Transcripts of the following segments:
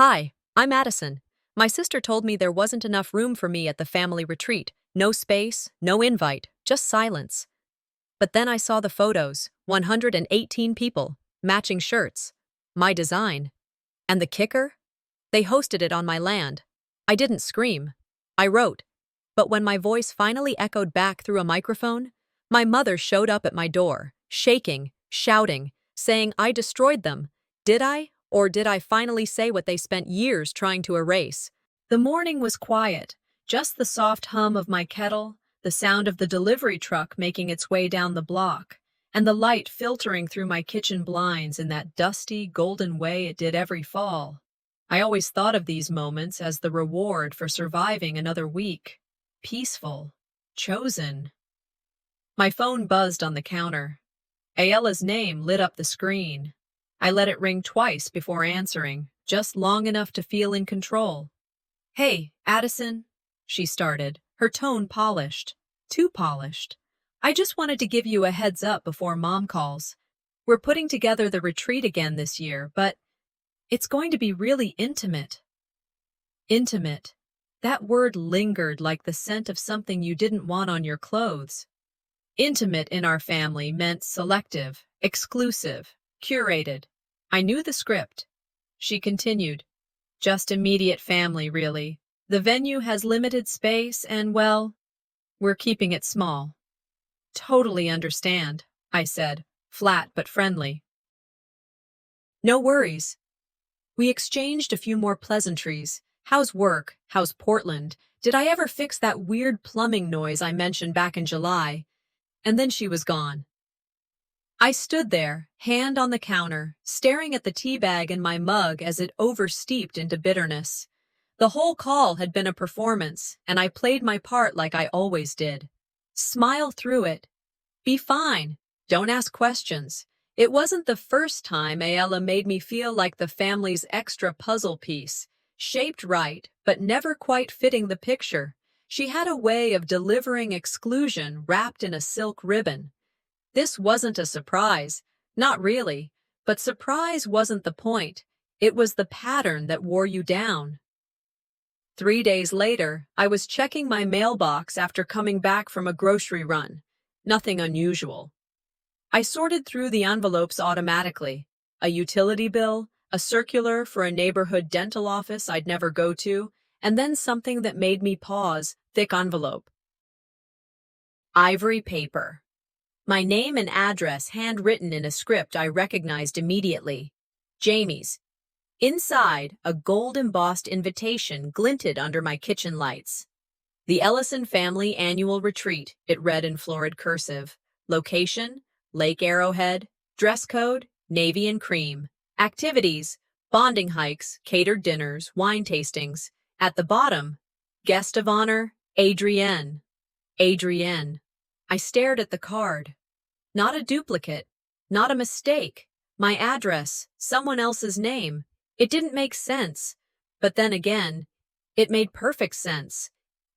Hi, I'm Addison. My sister told me there wasn't enough room for me at the family retreat. No space, no invite, just silence. But then I saw the photos, 118 people, matching shirts, my design. And the kicker? They hosted it on my land. I didn't scream. I wrote. But when my voice finally echoed back through a microphone, my mother showed up at my door, shaking, shouting, saying I destroyed them. Did I? Or did I finally say what they spent years trying to erase? The morning was quiet, just the soft hum of my kettle, the sound of the delivery truck making its way down the block, and the light filtering through my kitchen blinds in that dusty, golden way it did every fall. I always thought of these moments as the reward for surviving another week. Peaceful. Chosen. My phone buzzed on the counter. Ayala's name lit up the screen. I let it ring twice before answering, just long enough to feel in control. "Hey, Addison," she started, her tone polished. Too polished. "I just wanted to give you a heads up before Mom calls. We're putting together the retreat again this year, but it's going to be really intimate." Intimate. That word lingered like the scent of something you didn't want on your clothes. Intimate in our family meant selective, exclusive, curated. I knew the script. She continued. "Just immediate family, really. The venue has limited space and, well, we're keeping it small." "Totally understand," I said, flat but friendly. "No worries." We exchanged a few more pleasantries. How's work? How's Portland? Did I ever fix that weird plumbing noise I mentioned back in July? And then she was gone. I stood there, hand on the counter, staring at the tea bag in my mug as it oversteeped into bitterness. The whole call had been a performance, and I played my part like I always did. Smile through it. Be fine. Don't ask questions. It wasn't the first time Ayala made me feel like the family's extra puzzle piece, shaped right, but never quite fitting the picture. She had a way of delivering exclusion wrapped in a silk ribbon. This wasn't a surprise, not really, but surprise wasn't the point. It was the pattern that wore you down. 3 days later, I was checking my mailbox after coming back from a grocery run. Nothing unusual. I sorted through the envelopes automatically. A utility bill, a circular for a neighborhood dental office I'd never go to, and then something that made me pause, thick envelope. Ivory paper. My name and address handwritten in a script I recognized immediately. Jamie's. Inside, a gold-embossed invitation glinted under my kitchen lights. "The Ellison Family Annual Retreat," it read in florid cursive. Location, Lake Arrowhead. Dress code, navy and cream. Activities, bonding hikes, catered dinners, wine tastings. At the bottom, guest of honor, Adrienne. Adrienne. I stared at the card. Not a duplicate. Not a mistake. My address, someone else's name. It didn't make sense. But then again, it made perfect sense.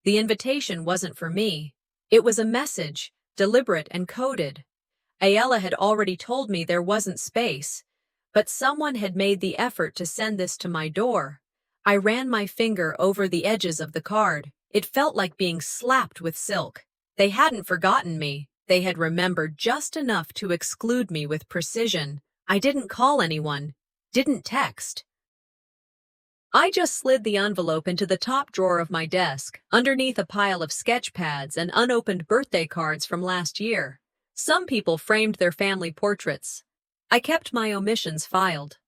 The invitation wasn't for me. It was a message, deliberate and coded. Ayala had already told me there wasn't space, but someone had made the effort to send this to my door. I ran my finger over the edges of the card. It felt like being slapped with silk. They hadn't forgotten me. They had remembered just enough to exclude me with precision. I didn't call anyone. Didn't text. I just slid the envelope into the top drawer of my desk, underneath a pile of sketch pads and unopened birthday cards from last year. Some people framed their family portraits. I kept my omissions filed.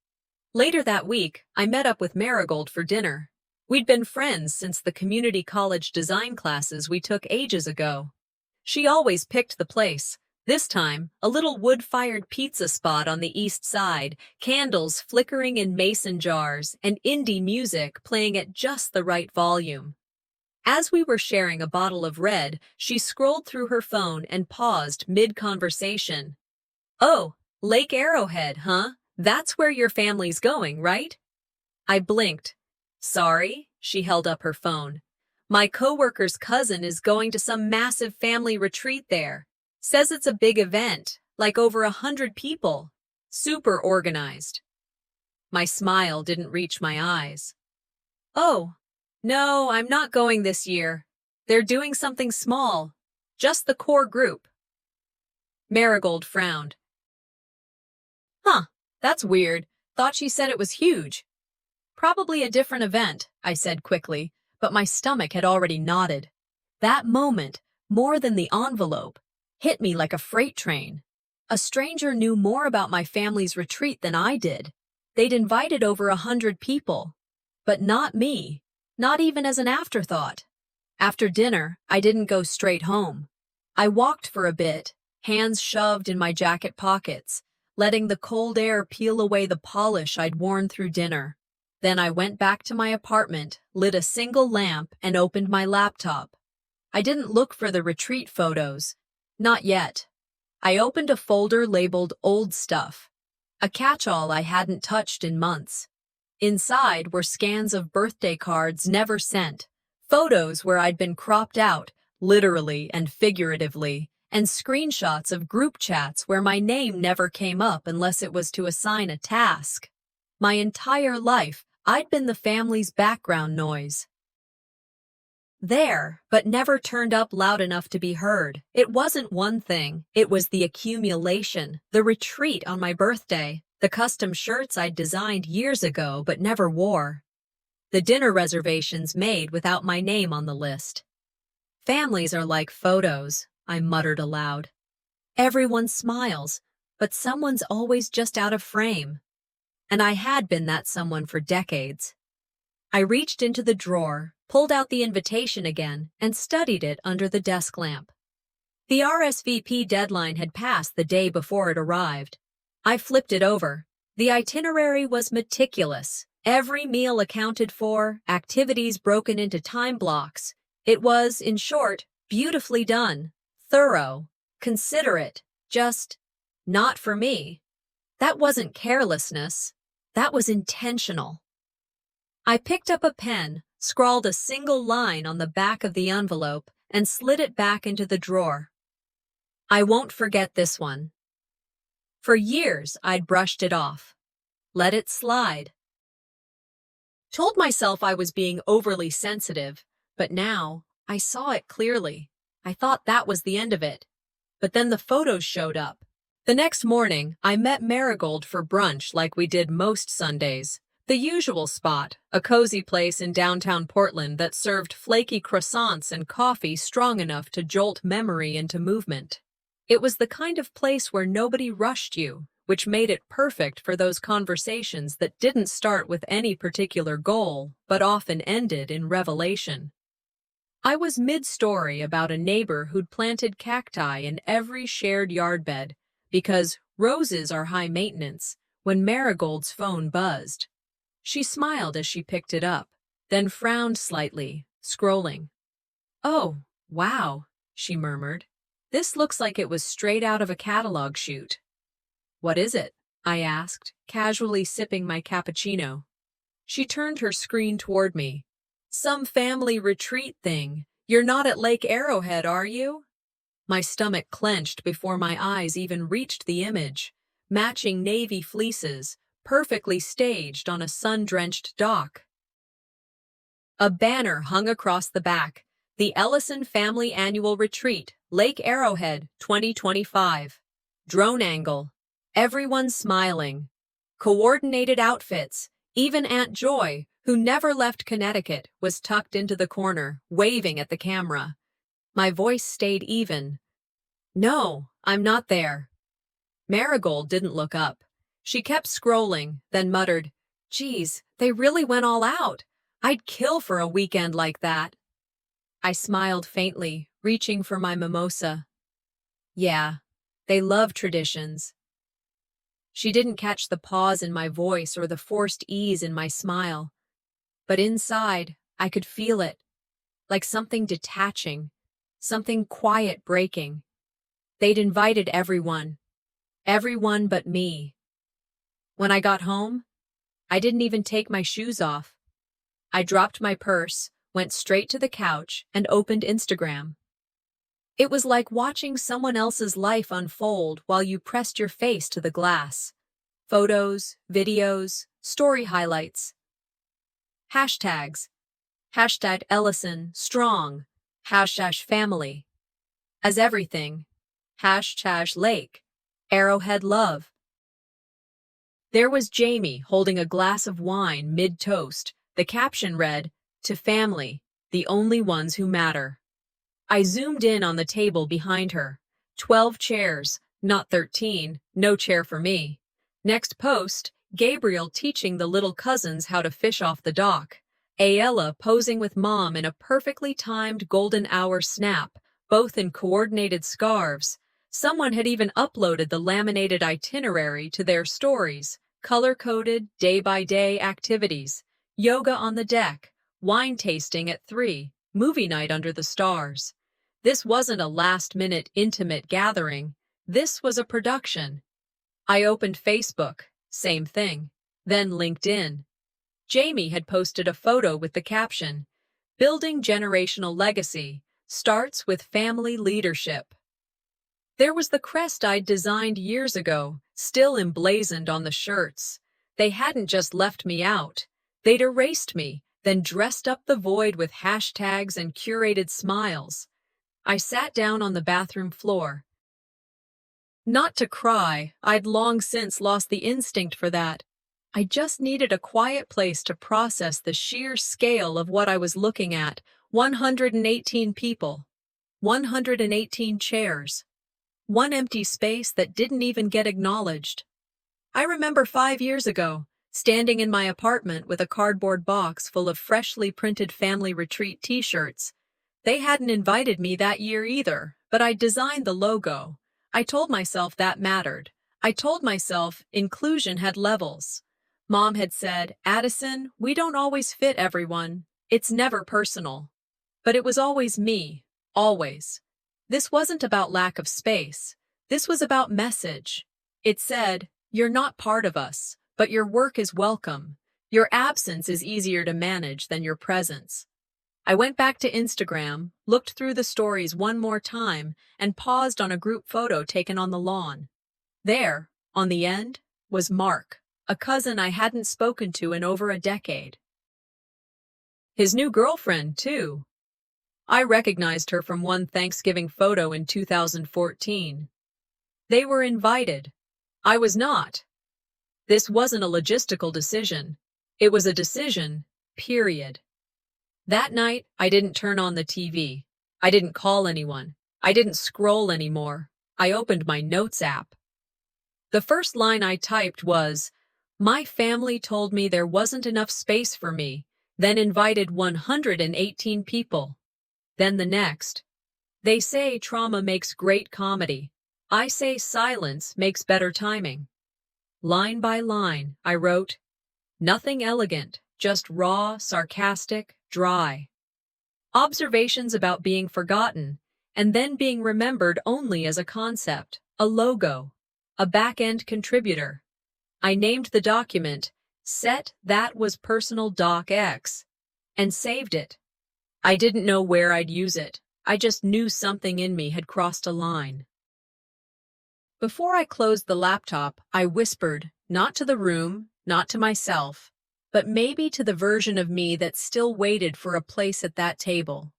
Later that week, I met up with Marigold for dinner. We'd been friends since the community college design classes we took ages ago. She always picked the place. This time, a little wood-fired pizza spot on the east side, candles flickering in mason jars, and indie music playing at just the right volume. As we were sharing a bottle of red, she scrolled through her phone and paused mid-conversation. "Oh, Lake Arrowhead, huh? That's where your family's going, right?" I blinked. "Sorry," she held up her phone. "My coworker's cousin is going to some massive family retreat there. Says it's a big event, like over 100 people. Super organized." My smile didn't reach my eyes. Oh, no, I'm not going this year. They're doing something small. Just the core group. Marigold frowned. Huh, that's weird. Thought she said it was huge. Probably a different event, I said quickly, but my stomach had already knotted. That moment, more than the envelope, hit me like a freight train. A stranger knew more about my family's retreat than I did. They'd invited over 100 people. But not me, not even as an afterthought. After dinner, I didn't go straight home. I walked for a bit, hands shoved in my jacket pockets, letting the cold air peel away the polish I'd worn through dinner. Then I went back to my apartment, lit a single lamp, and opened my laptop. I didn't look for the retreat photos. Not yet. I opened a folder labeled Old Stuff, a catch-all I hadn't touched in months. Inside were scans of birthday cards never sent, photos where I'd been cropped out, literally and figuratively, and screenshots of group chats where my name never came up unless it was to assign a task. My entire life, I'd been the family's background noise. There, but never turned up loud enough to be heard. It wasn't one thing, it was the accumulation, the retreat on my birthday, the custom shirts I'd designed years ago but never wore. The dinner reservations made without my name on the list. Families are like photos, I muttered aloud. Everyone smiles, but someone's always just out of frame. And I had been that someone for decades. I reached into the drawer, pulled out the invitation again, and studied it under the desk lamp. The RSVP deadline had passed the day before it arrived. I flipped it over. The itinerary was meticulous. Every meal accounted for, activities broken into time blocks. It was, in short, beautifully done, thorough, considerate, just not for me. That wasn't carelessness. That was intentional. I picked up a pen, scrawled a single line on the back of the envelope, and slid it back into the drawer. I won't forget this one. For years, I'd brushed it off. Let it slide. Told myself I was being overly sensitive, but now, I saw it clearly. I thought that was the end of it. But then the photos showed up. The next morning, I met Marigold for brunch like we did most Sundays. The usual spot, a cozy place in downtown Portland that served flaky croissants and coffee strong enough to jolt memory into movement. It was the kind of place where nobody rushed you, which made it perfect for those conversations that didn't start with any particular goal, but often ended in revelation. I was mid-story about a neighbor who'd planted cacti in every shared yard bed, because roses are high maintenance, when Marigold's phone buzzed. She smiled as she picked it up, then frowned slightly, scrolling. "Oh, wow," she murmured. "This looks like it was straight out of a catalog shoot." "What is it?" I asked, casually sipping my cappuccino. She turned her screen toward me. "Some family retreat thing. You're not at Lake Arrowhead, are you?" My stomach clenched before my eyes even reached the image. Matching navy fleeces, perfectly staged on a sun-drenched dock. A banner hung across the back. The Addison Family Annual Retreat, Lake Arrowhead, 2025. Drone angle. Everyone smiling. Coordinated outfits. Even Aunt Joy, who never left Connecticut, was tucked into the corner, waving at the camera. My voice stayed even. "No, I'm not there." Marigold didn't look up. She kept scrolling, then muttered, "Geez, they really went all out. I'd kill for a weekend like that." I smiled faintly, reaching for my mimosa. "Yeah, they love traditions." She didn't catch the pause in my voice or the forced ease in my smile. But inside, I could feel it, like something detaching, something quiet breaking. They'd invited everyone but me. When I got home, I didn't even take my shoes off. I dropped my purse, went straight to the couch, and opened Instagram. It was like watching someone else's life unfold while you pressed your face to the glass. Photos, videos, Story highlights. Hashtags. Hashtag Addison, strong. Hashtag family. As everything. Hashtag lake. Arrowhead love. There was Jamie holding a glass of wine mid-toast. The caption read, "To family, the only ones who matter." I zoomed in on the table behind her. 12 chairs, not 13, no chair for me. Next post, Gabriel teaching the little cousins how to fish off the dock. Ayala posing with mom in a perfectly timed golden hour snap, both in coordinated scarves. Someone had even uploaded the laminated itinerary to their stories, color-coded, day-by-day activities. Yoga on the deck, wine tasting at 3, movie night under the stars. This wasn't a last-minute intimate gathering. This was a production. I opened Facebook, same thing. Then LinkedIn. Jamie had posted a photo with the caption, "Building generational legacy starts with family leadership." There was the crest I'd designed years ago, still emblazoned on the shirts. They hadn't just left me out. They'd erased me, then dressed up the void with hashtags and curated smiles. I sat down on the bathroom floor. Not to cry, I'd long since lost the instinct for that. I just needed a quiet place to process the sheer scale of what I was looking at. 118 people. 118 chairs. One empty space that didn't even get acknowledged. I remember 5 years ago, standing in my apartment with a cardboard box full of freshly printed family retreat t-shirts. They hadn't invited me that year either, but I designed the logo. I told myself that mattered. I told myself inclusion had levels. Mom had said, "Addison, we don't always fit everyone. It's never personal." But it was always me. Always. This wasn't about lack of space. This was about message. It said, "You're not part of us, but your work is welcome. Your absence is easier to manage than your presence." I went back to Instagram, looked through the stories one more time, and paused on a group photo taken on the lawn. There, on the end, was Mark, a cousin I hadn't spoken to in over a decade. His new girlfriend, too. I recognized her from one Thanksgiving photo in 2014. They were invited. I was not. This wasn't a logistical decision. It was a decision, period. That night, I didn't turn on the TV. I didn't call anyone. I didn't scroll anymore. I opened my notes app. The first line I typed was, "My family told me there wasn't enough space for me, then invited 118 people." Then the next. "They say trauma makes great comedy. I say silence makes better timing." Line by line, I wrote, nothing elegant, just raw, sarcastic, dry. Observations about being forgotten, and then being remembered only as a concept, a logo, a back-end contributor. I named the document, Set That Was Personal Doc X, and saved it. I didn't know where I'd use it. I just knew something in me had crossed a line. Before I closed the laptop, I whispered, not to the room, not to myself, but maybe to the version of me that still waited for a place at that table.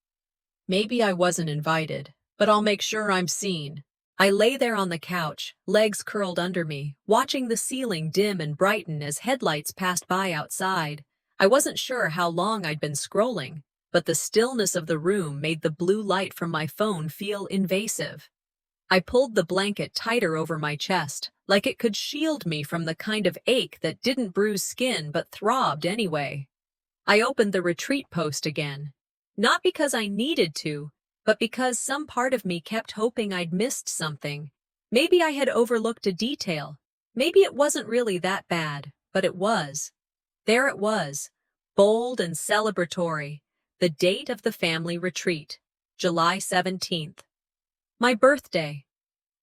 Maybe I wasn't invited, but I'll make sure I'm seen. I lay there on the couch, legs curled under me, watching the ceiling dim and brighten as headlights passed by outside. I wasn't sure how long I'd been scrolling, but the stillness of the room made the blue light from my phone feel invasive. I pulled the blanket tighter over my chest, like it could shield me from the kind of ache that didn't bruise skin but throbbed anyway. I opened the retreat post again. Not because I needed to, but because some part of me kept hoping I'd missed something. Maybe I had overlooked a detail. Maybe it wasn't really that bad, but it was. There it was, bold and celebratory. The date of the family retreat, July 17th. My birthday.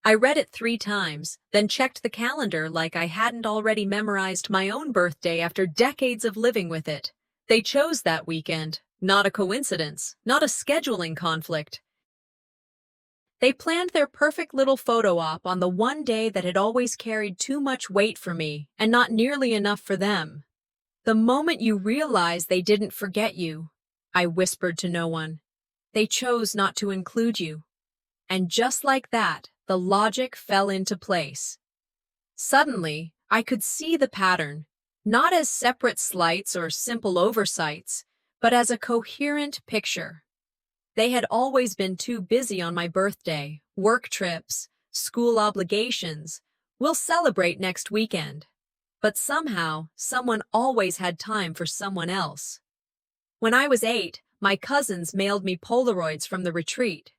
I read it 3 times, then checked the calendar like I hadn't already memorized my own birthday after decades of living with it. They chose that weekend, not a coincidence, not a scheduling conflict. They planned their perfect little photo op on the one day that had always carried too much weight for me and not nearly enough for them. The moment you realize they didn't forget you, I whispered to no one. They chose not to include you. And just like that, the logic fell into place. Suddenly, I could see the pattern, not as separate slights or simple oversights, but as a coherent picture. They had always been too busy on my birthday, work trips, school obligations. We'll celebrate next weekend. But somehow, someone always had time for someone else. When I was 8, my cousins mailed me Polaroids from the retreat.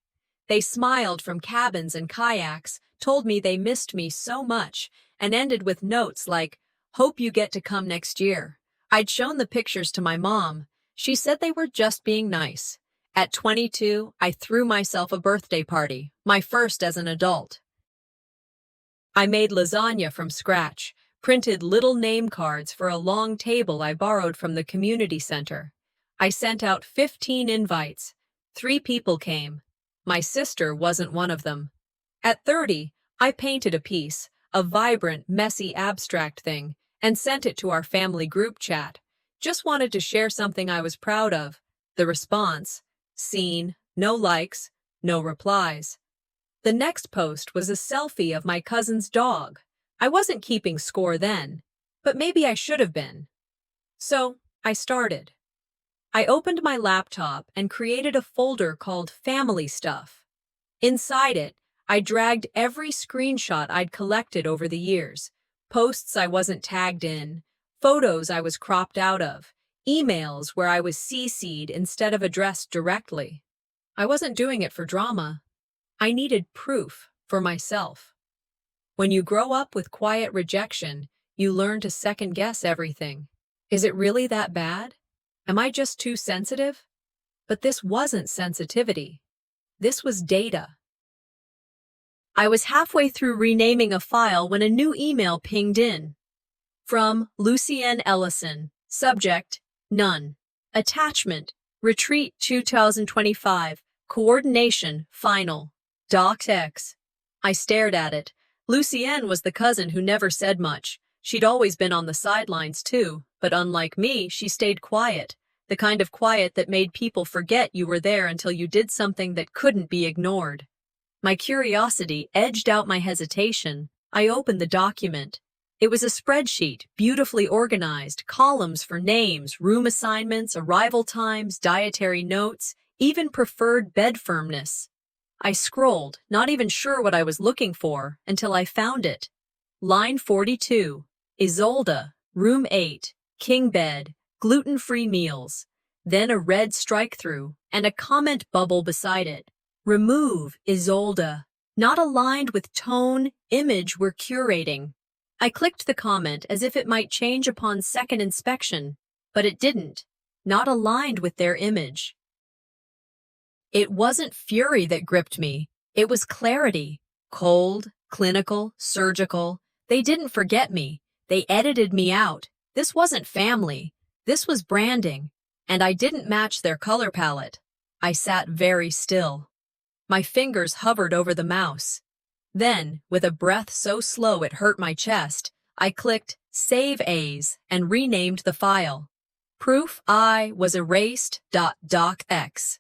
They smiled from cabins and kayaks, told me they missed me so much, and ended with notes like, "Hope you get to come next year." I'd shown the pictures to my mom. She said they were just being nice. At 22, I threw myself a birthday party, my first as an adult. I made lasagna from scratch, printed little name cards for a long table I borrowed from the community center. I sent out 15 invites. 3 people came. My sister wasn't one of them. At 30, I painted a piece, a vibrant, messy, abstract thing, and sent it to our family group chat. Just wanted to share something I was proud of. The response: seen, no likes, no replies. The next post was a selfie of my cousin's dog. I wasn't keeping score then, but maybe I should have been. So, I started. I opened my laptop and created a folder called Family Stuff. Inside it, I dragged every screenshot I'd collected over the years, posts I wasn't tagged in, photos I was cropped out of, emails where I was CC'd instead of addressed directly. I wasn't doing it for drama. I needed proof for myself. When you grow up with quiet rejection, you learn to second-guess everything. Is it really that bad? Am I just too sensitive? But this wasn't sensitivity. This was data. I was halfway through renaming a file when a new email pinged in. From Lucienne Ellison. Subject: none. Attachment: Retreat 2025. Coordination: Final. DocX. I stared at it. Lucienne was the cousin who never said much. She'd always been on the sidelines too, but unlike me, she stayed quiet. The kind of quiet that made people forget you were there until you did something that couldn't be ignored. My curiosity edged out my hesitation. I opened the document. It was a spreadsheet, beautifully organized, columns for names, room assignments, arrival times, dietary notes, even preferred bed firmness. I scrolled, not even sure what I was looking for, until I found it. Line 42. Isolde, room 8, king bed, gluten-free meals. Then a red strike-through, and a comment bubble beside it. Remove, Isolde. Not aligned with tone, image we're curating. I clicked the comment as if it might change upon second inspection, but it didn't. Not aligned with their image. It wasn't fury that gripped me. It was clarity. Cold, clinical, surgical. They didn't forget me. They edited me out. This wasn't family. This was branding. And I didn't match their color palette. I sat very still. My fingers hovered over the mouse. Then, with a breath so slow it hurt my chest, I clicked Save As and renamed the file. Proof I was erased.docx.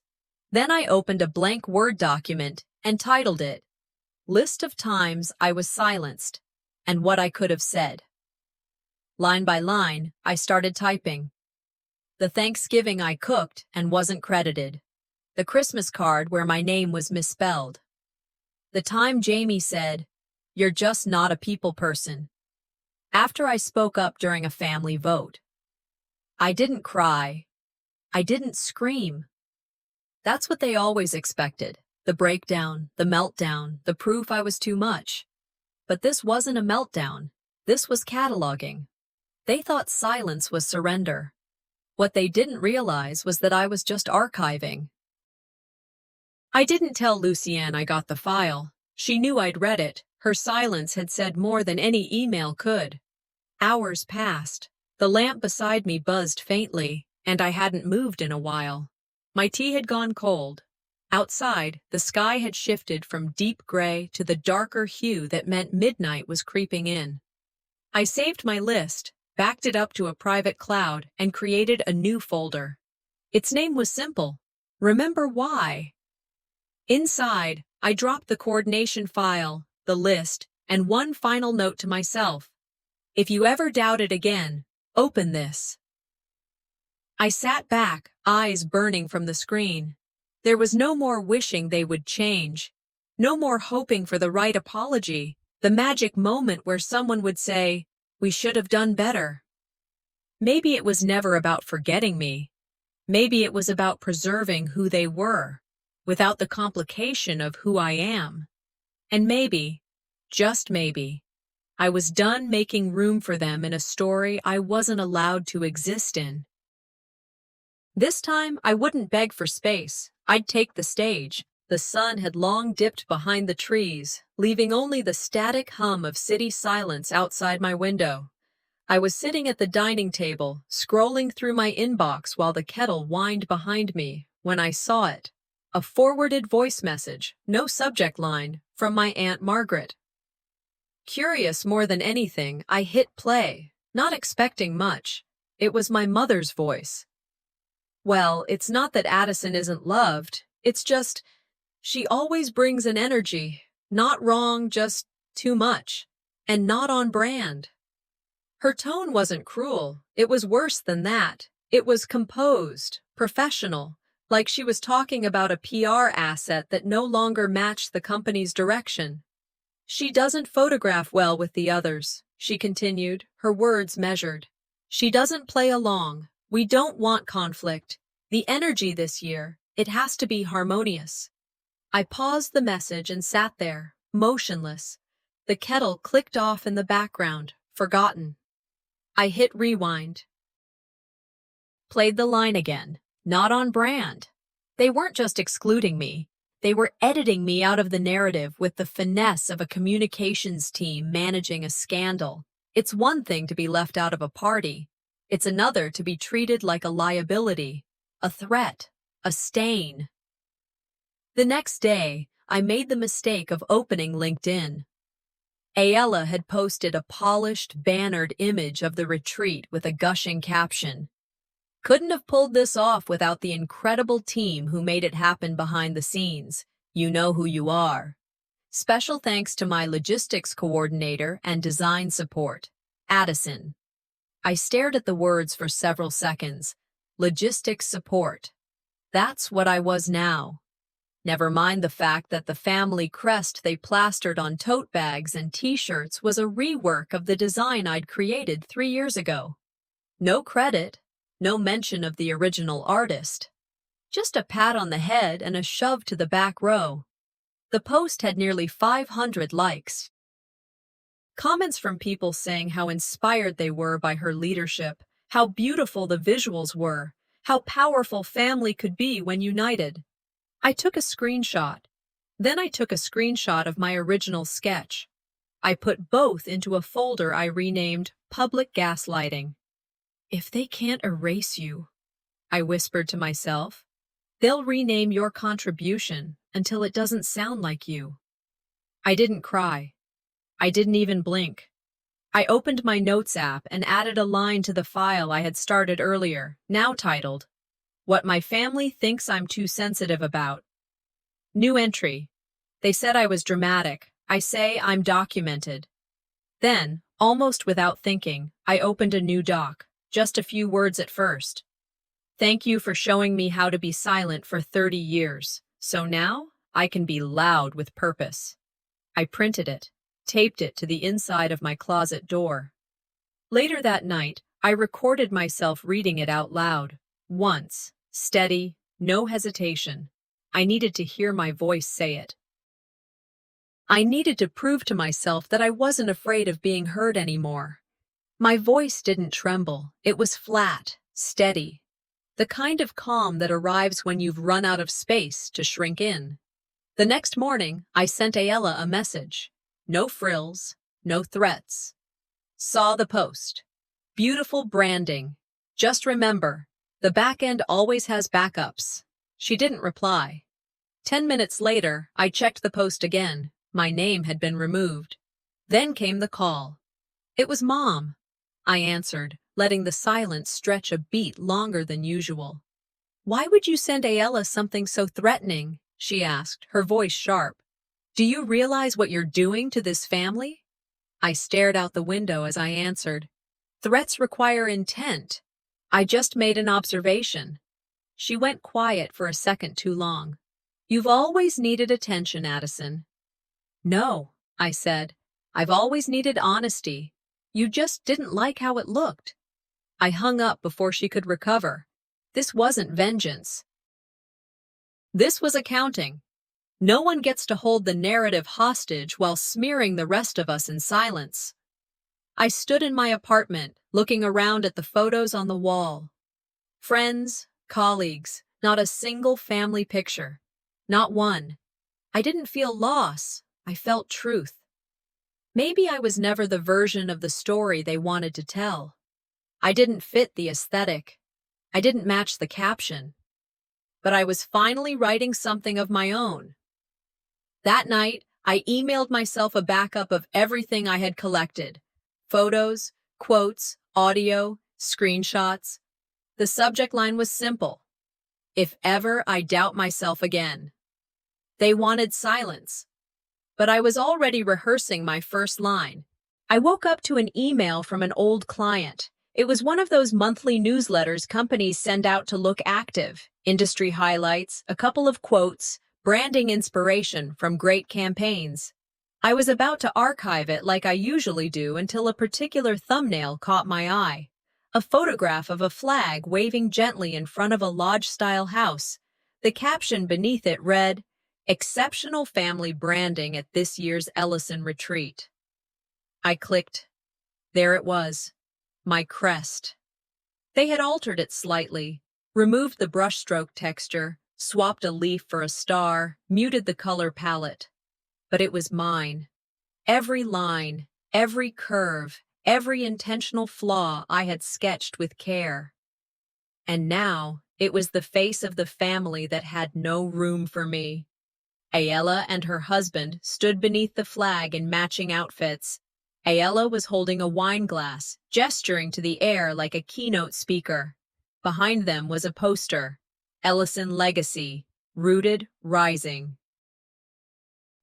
Then I opened a blank Word document and titled it List of Times I Was Silenced and What I Could Have Said. Line by line, I started typing. The Thanksgiving I cooked and wasn't credited. The Christmas card where my name was misspelled. The time Jamie said, "You're just not a people person." After I spoke up during a family vote. I didn't cry. I didn't scream. That's what they always expected. The breakdown, the meltdown, the proof I was too much. But this wasn't a meltdown. This was cataloging. They thought silence was surrender. What they didn't realize was that I was just archiving. I didn't tell Lucienne I got the file. She knew I'd read it. Her silence had said more than any email could. Hours passed. The lamp beside me buzzed faintly, and I hadn't moved in a while. My tea had gone cold. Outside, the sky had shifted from deep gray to the darker hue that meant midnight was creeping in. I saved my list, backed it up to a private cloud, and created a new folder. Its name was simple. Remember Why. Inside, I dropped the coordination file, the list, and one final note to myself. If you ever doubt it again, open this. I sat back, eyes burning from the screen. There was no more wishing they would change. No more hoping for the right apology, the magic moment where someone would say, "We should have done better." Maybe it was never about forgetting me. Maybe it was about preserving who they were, without the complication of who I am. And maybe, just maybe, I was done making room for them in a story I wasn't allowed to exist in. This time, I wouldn't beg for space. I'd take the stage. The sun had long dipped behind the trees, leaving only the static hum of city silence outside my window. I was sitting at the dining table, scrolling through my inbox while the kettle whined behind me, when I saw it. A forwarded voice message, no subject line, from my Aunt Margaret. Curious more than anything, I hit play, not expecting much. It was my mother's voice. Well, it's not that Addison isn't loved, it's just, she always brings an energy, not wrong, just too much, and not on brand. Her tone wasn't cruel, it was worse than that. It was composed, professional, like she was talking about a PR asset that no longer matched the company's direction. She doesn't photograph well with the others, she continued, her words measured. She doesn't play along. We don't want conflict. The energy this year, it has to be harmonious. I paused the message and sat there, motionless. The kettle clicked off in the background, forgotten. I hit rewind. Played the line again. Not on brand. They weren't just excluding me. They were editing me out of the narrative with the finesse of a communications team managing a scandal. It's one thing to be left out of a party. It's another to be treated like a liability, a threat, a stain. The next day, I made the mistake of opening LinkedIn. Ayala had posted a polished, bannered image of the retreat with a gushing caption. Couldn't have pulled this off without the incredible team who made it happen behind the scenes. You know who you are. Special thanks to my logistics coordinator and design support, Addison. I stared at the words for several seconds. Logistics support. That's what I was now. Never mind the fact that the family crest they plastered on tote bags and t-shirts was a rework of the design I'd created 3 years ago. No credit, no mention of the original artist. Just a pat on the head and a shove to the back row. The post had nearly 500 likes. Comments from people saying how inspired they were by her leadership, how beautiful the visuals were, how powerful family could be when united. I took a screenshot. Then I took a screenshot of my original sketch. I put both into a folder I renamed Public Gaslighting. If they can't erase you, I whispered to myself, they'll rename your contribution until it doesn't sound like you. I didn't cry. I didn't even blink. I opened my notes app and added a line to the file I had started earlier, now titled, What My Family Thinks I'm Too Sensitive About. New entry. They said I was dramatic. I say I'm documented. Then, almost without thinking, I opened a new doc, just a few words at first. Thank you for showing me how to be silent for 30 years, so now I can be loud with purpose. I printed it, taped it to the inside of my closet door. Later that night, I recorded myself reading it out loud. Once, steady, no hesitation. I needed to hear my voice say it. I needed to prove to myself that I wasn't afraid of being heard anymore. My voice didn't tremble. It was flat, steady. The kind of calm that arrives when you've run out of space to shrink in. The next morning, I sent Ayala a message. No frills, no threats. Saw the post. Beautiful branding. Just remember, the back end always has backups. She didn't reply. 10 minutes later, I checked the post again. My name had been removed. Then came the call. It was Mom. I answered, letting the silence stretch a beat longer than usual. Why would you send Ayala something so threatening? She asked, her voice sharp. Do you realize what you're doing to this family? I stared out the window as I answered. Threats require intent. I just made an observation. She went quiet for a second too long. You've always needed attention, Addison. No, I said. I've always needed honesty. You just didn't like how it looked. I hung up before she could recover. This wasn't vengeance. This was accounting. No one gets to hold the narrative hostage while smearing the rest of us in silence. I stood in my apartment, looking around at the photos on the wall. Friends, colleagues, not a single family picture. Not one. I didn't feel loss. I felt truth. Maybe I was never the version of the story they wanted to tell. I didn't fit the aesthetic. I didn't match the caption. But I was finally writing something of my own. That night, I emailed myself a backup of everything I had collected. Photos, quotes, audio, screenshots. The subject line was simple. If ever I doubt myself again. They wanted silence. But I was already rehearsing my first line. I woke up to an email from an old client. It was one of those monthly newsletters companies send out to look active. Industry highlights, a couple of quotes, branding inspiration from great campaigns. I was about to archive it like I usually do until a particular thumbnail caught my eye. A photograph of a flag waving gently in front of a lodge-style house. The caption beneath it read, Exceptional family branding at this year's Addison retreat. I clicked. There it was. My crest. They had altered it slightly, removed the brushstroke texture, swapped a leaf for a star, muted the color palette. But it was mine. Every line, every curve, every intentional flaw I had sketched with care. And now, it was the face of the family that had no room for me. Ayala and her husband stood beneath the flag in matching outfits. Ayala was holding a wine glass, gesturing to the air like a keynote speaker. Behind them was a poster, Addison Legacy, Rooted, Rising.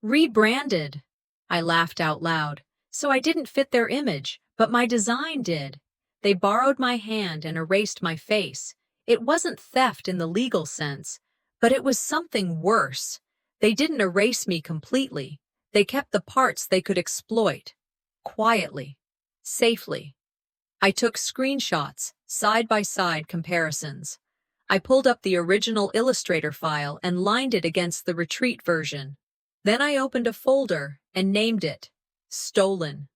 Rebranded. I laughed out loud. So I didn't fit their image, but my design did. They borrowed my hand and erased my face. It wasn't theft in the legal sense, but it was something worse. They didn't erase me completely. They kept the parts they could exploit. Quietly. Safely. I took screenshots, side-by-side comparisons. I pulled up the original Illustrator file and lined it against the retreat version. Then I opened a folder and named it Stolen.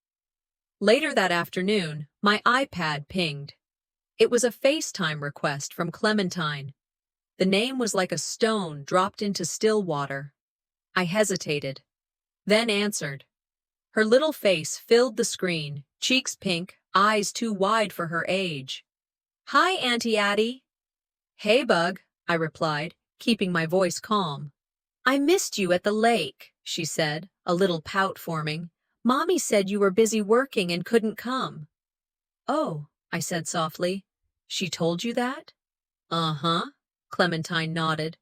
Later that afternoon, my iPad pinged. It was a FaceTime request from Clementine. The name was like a stone dropped into still water. I hesitated, then answered. Her little face filled the screen, cheeks pink, eyes too wide for her age. Hi, Auntie Addie. Hey, Bug, I replied, keeping my voice calm. I missed you at the lake, she said, a little pout forming. Mommy said you were busy working and couldn't come. Oh, I said softly. She told you that? Uh-huh, Clementine nodded.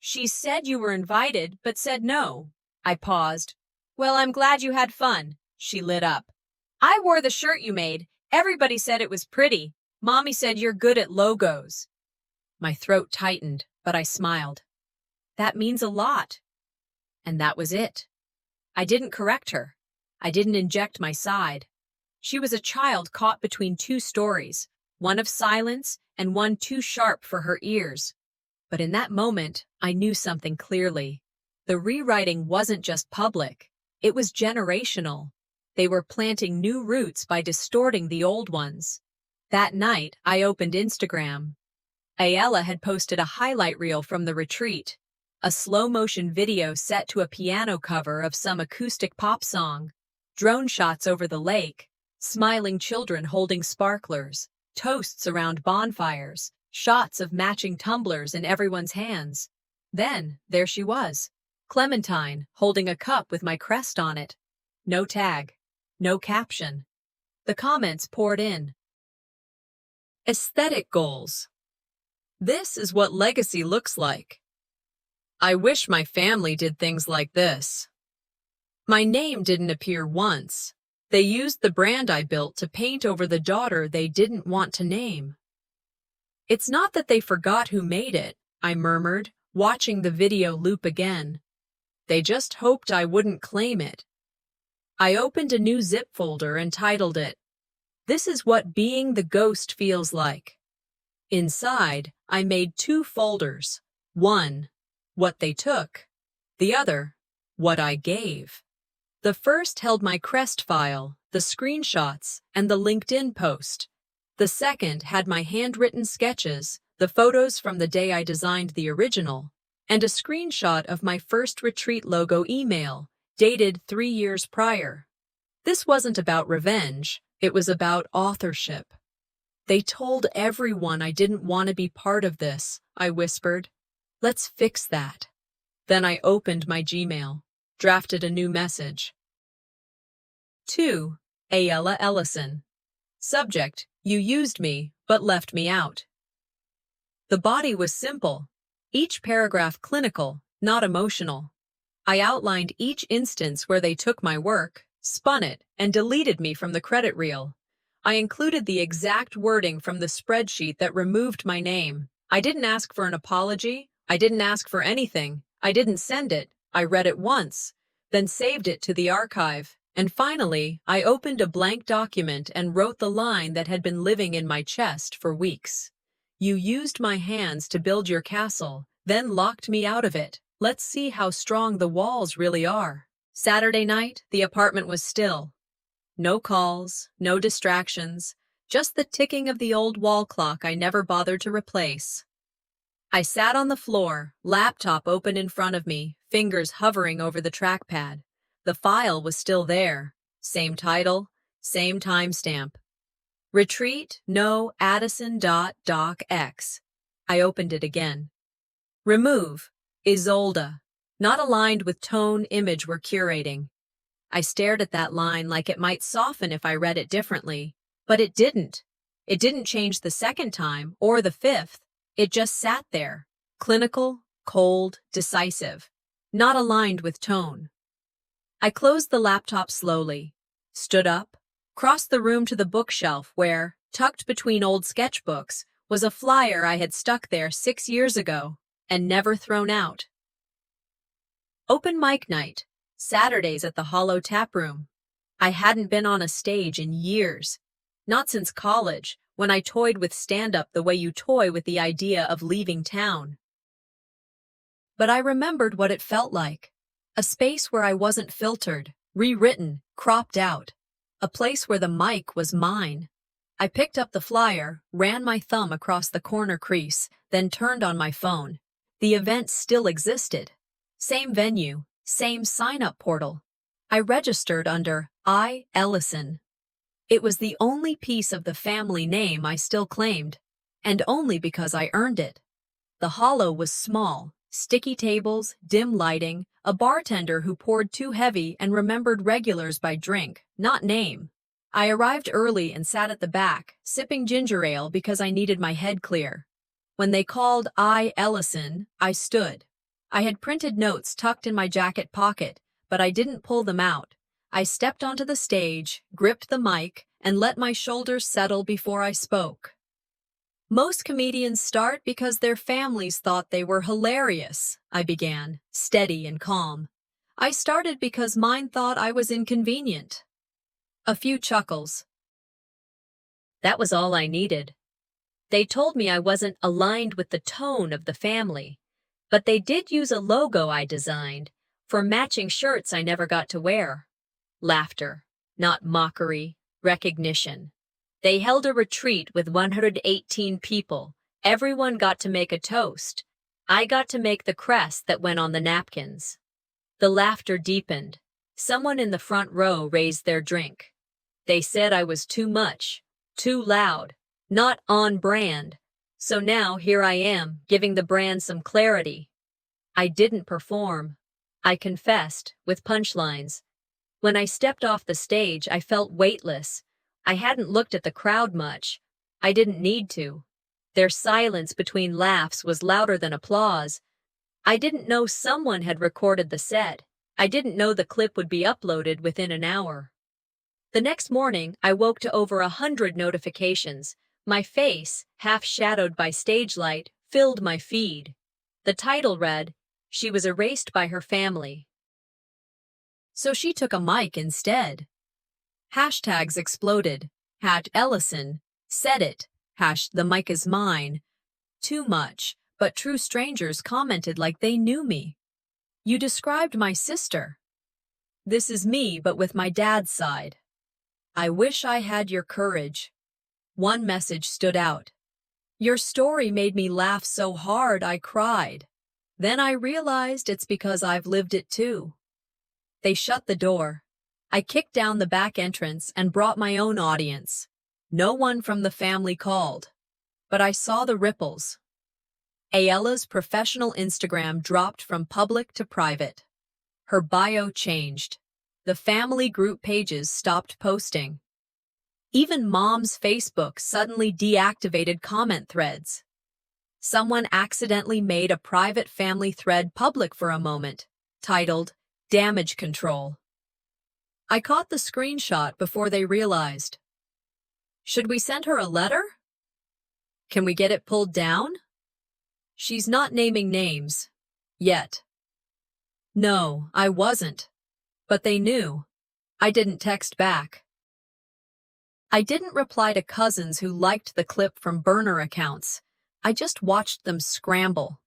She said you were invited, but said no. I paused. Well, I'm glad you had fun. She lit up. I wore the shirt you made. Everybody said it was pretty. Mommy said you're good at logos. My throat tightened, but I smiled. That means a lot. And that was it. I didn't correct her. I didn't inject my side. She was a child caught between two stories, one of silence and one too sharp for her ears. But in that moment, I knew something clearly. The rewriting wasn't just public. It was generational. They were planting new roots by distorting the old ones. That night, I opened Instagram. Ayala had posted a highlight reel from the retreat, a slow-motion video set to a piano cover of some acoustic pop song, drone shots over the lake, smiling children holding sparklers, toasts around bonfires, shots of matching tumblers in everyone's hands. Then, there she was, Clementine, holding a cup with my crest on it. No tag. No caption. The comments poured in. Aesthetic goals. This is what legacy looks like. I wish my family did things like this. My name didn't appear once. They used the brand I built to paint over the daughter they didn't want to name. It's not that they forgot who made it, I murmured, watching the video loop again. They just hoped I wouldn't claim it. I opened a new zip folder and titled it, "This is what being the ghost feels like." Inside, I made 2 folders. One, what they took. The other, what I gave. The first held my Crest file, the screenshots, and the LinkedIn post. The second had my handwritten sketches, the photos from the day I designed the original, and a screenshot of my first retreat logo email, dated 3 years prior. This wasn't about revenge, it was about authorship. They told everyone I didn't want to be part of this, I whispered. Let's fix that. Then I opened my Gmail, drafted a new message. To Ayala Ellison. Subject, you used me, but left me out. The body was simple, each paragraph clinical, not emotional. I outlined each instance where they took my work, spun it, and deleted me from the credit reel. I included the exact wording from the spreadsheet that removed my name. I didn't ask for an apology. I didn't ask for anything. I didn't send it. I read it once, then saved it to the archive. And finally, I opened a blank document and wrote the line that had been living in my chest for weeks. You used my hands to build your castle, then locked me out of it. Let's see how strong the walls really are. Saturday night, the apartment was still. No calls, no distractions, just the ticking of the old wall clock I never bothered to replace. I sat on the floor, laptop open in front of me, fingers hovering over the trackpad. The file was still there. Same title, same timestamp. Retreat, no, Addison.docx. I opened it again. Remove, Isolda. Not aligned with tone image we're curating. I stared at that line like it might soften if I read it differently, but it didn't. It didn't change the second time or the fifth. It just sat there, clinical, cold, decisive, not aligned with tone. I closed the laptop slowly, stood up, crossed the room to the bookshelf where, tucked between old sketchbooks, was a flyer I had stuck there 6 years ago and never thrown out. Open mic night, Saturdays at the Hollow Tap Room. I hadn't been on a stage in years, not since college, when I toyed with stand-up the way you toy with the idea of leaving town. But I remembered what it felt like. A space where I wasn't filtered, rewritten, cropped out. A place where the mic was mine. I picked up the flyer, ran my thumb across the corner crease, then turned on my phone. The event still existed. Same venue, same sign-up portal. I registered under I. Ellison. It was the only piece of the family name I still claimed, and only because I earned it. The Hollow was small, sticky tables, dim lighting, a bartender who poured too heavy and remembered regulars by drink, not name. I arrived early and sat at the back, sipping ginger ale because I needed my head clear. When they called I. Ellison, I stood. I had printed notes tucked in my jacket pocket, but I didn't pull them out. I stepped onto the stage, gripped the mic, and let my shoulders settle before I spoke. Most comedians start because their families thought they were hilarious, I began, steady and calm. I started because mine thought I was inconvenient. A few chuckles. That was all I needed. They told me I wasn't aligned with the tone of the family, but they did use a logo I designed for matching shirts I never got to wear. Laughter, not mockery, recognition. They held a retreat with 118 people. Everyone got to make a toast. I got to make the crest that went on the napkins. The laughter deepened. Someone in the front row raised their drink. They said I was too much, too loud, not on brand. So now here I am, giving the brand some clarity. I didn't perform. I confessed, with punchlines. When I stepped off the stage, I felt weightless, I hadn't looked at the crowd much. I didn't need to. Their silence between laughs was louder than applause. I didn't know someone had recorded the set. I didn't know the clip would be uploaded within an hour. The next morning, I woke to over 100 notifications. My face, half shadowed by stage light, filled my feed. The title read, "She was erased by her family. So she took a mic instead." Hashtags exploded. #Ellison said it. #the mic is mine. Too much, but true strangers commented like they knew me. "You described my sister." "This is me, but with my dad's side." "I wish I had your courage." One message stood out. "Your story made me laugh so hard I cried. Then I realized it's because I've lived it too." They shut the door. I kicked down the back entrance and brought my own audience. No one from the family called. But I saw the ripples. Ayala's professional Instagram dropped from public to private. Her bio changed. The family group pages stopped posting. Even Mom's Facebook suddenly deactivated comment threads. Someone accidentally made a private family thread public for a moment, titled "Damage Control." I caught the screenshot before they realized. "Should we send her a letter? Can we get it pulled down?" "She's not naming names. Yet." No, I wasn't. But they knew. I didn't text back. I didn't reply to cousins who liked the clip from burner accounts. I just watched them scramble.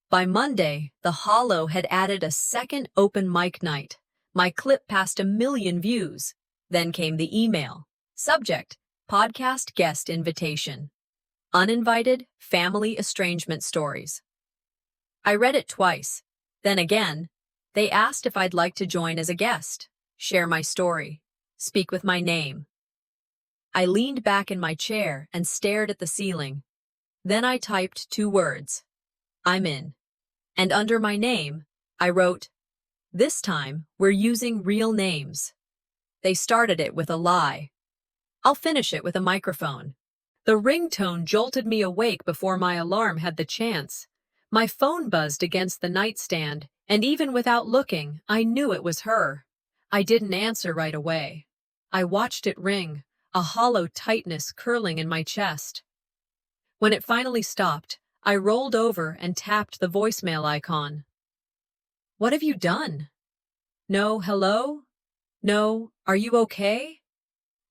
By Monday, The Hollow had added a second open mic night. My clip passed 1 million views. Then came the email. Subject: podcast guest invitation. Uninvited family estrangement stories. I read it twice. Then again, they asked if I'd like to join as a guest, share my story, speak with my name. I leaned back in my chair and stared at the ceiling. Then I typed 2 words. "I'm in." And under my name, I wrote, "This time, we're using real names." They started it with a lie. I'll finish it with a microphone. The ringtone jolted me awake before my alarm had the chance. My phone buzzed against the nightstand, and even without looking, I knew it was her. I didn't answer right away. I watched it ring, a hollow tightness curling in my chest. When it finally stopped, I rolled over and tapped the voicemail icon. "What have you done?" "No, hello? No, are you okay?"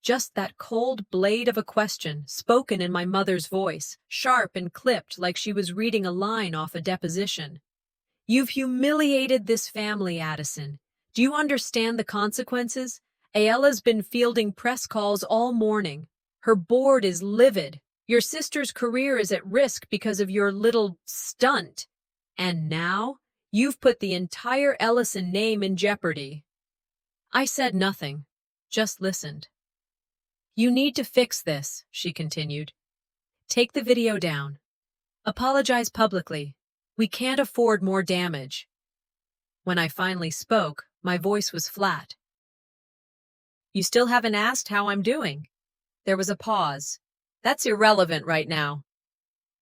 Just that cold blade of a question, spoken in my mother's voice, sharp and clipped like she was reading a line off a deposition. "You've humiliated this family, Addison. Do you understand the consequences? Ayala's been fielding press calls all morning. Her board is livid. Your sister's career is at risk because of your little stunt. And now, you've put the entire Ellison name in jeopardy." I said nothing, just listened. "You need to fix this," she continued. "Take the video down. Apologize publicly. We can't afford more damage." When I finally spoke, my voice was flat. "You still haven't asked how I'm doing." There was a pause. "That's irrelevant right now."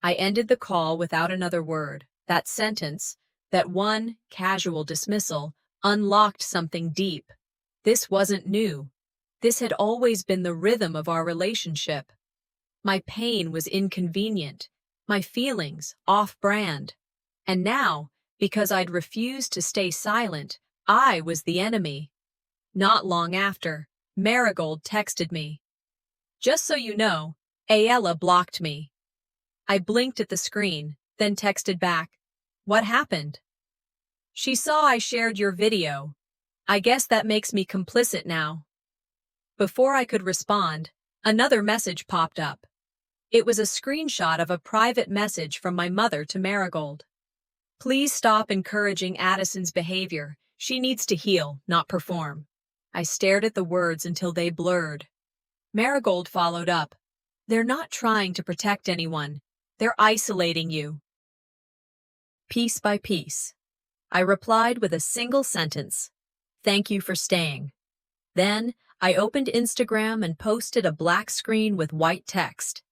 I ended the call without another word. That sentence, that one casual dismissal, unlocked something deep. This wasn't new. This had always been the rhythm of our relationship. My pain was inconvenient, my feelings off-brand. And now, because I'd refused to stay silent, I was the enemy. Not long after, Marigold texted me. "Just so you know, Ayala blocked me." I blinked at the screen, then texted back, "What happened?" "She saw I shared your video. I guess that makes me complicit now." Before I could respond, another message popped up. It was a screenshot of a private message from my mother to Marigold. "Please stop encouraging Addison's behavior. She needs to heal, not perform." I stared at the words until they blurred. Marigold followed up. "They're not trying to protect anyone. They're isolating you." Piece by piece. I replied with a single sentence. "Thank you for staying." Then, I opened Instagram and posted a black screen with white text.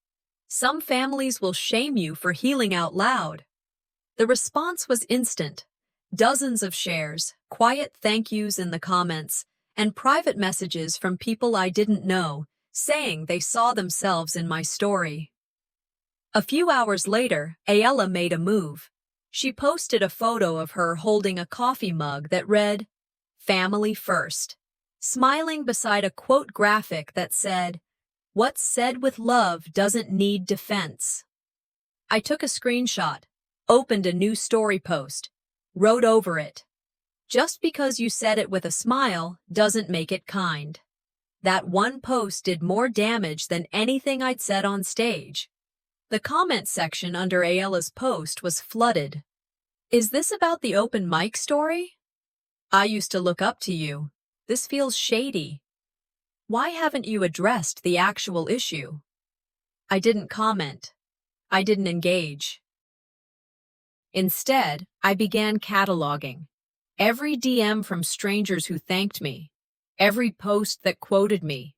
Some families will shame you for healing out loud. The response was instant. Dozens of shares, quiet thank yous in the comments, and private messages from people I didn't know, saying they saw themselves in my story. A few hours later, Ayala made a move. She posted a photo of her holding a coffee mug that read, "Family First," smiling beside a quote graphic that said, "What's said with love doesn't need defense." I took a screenshot, opened a new story post, wrote over it. Just because you said it with a smile doesn't make it kind. That one post did more damage than anything I'd said on stage. The comment section under Ayala's post was flooded. "Is this about the open mic story? I used to look up to you. This feels shady. Why haven't you addressed the actual issue?" I didn't comment. I didn't engage. Instead, I began cataloging. Every DM from strangers who thanked me, every post that quoted me,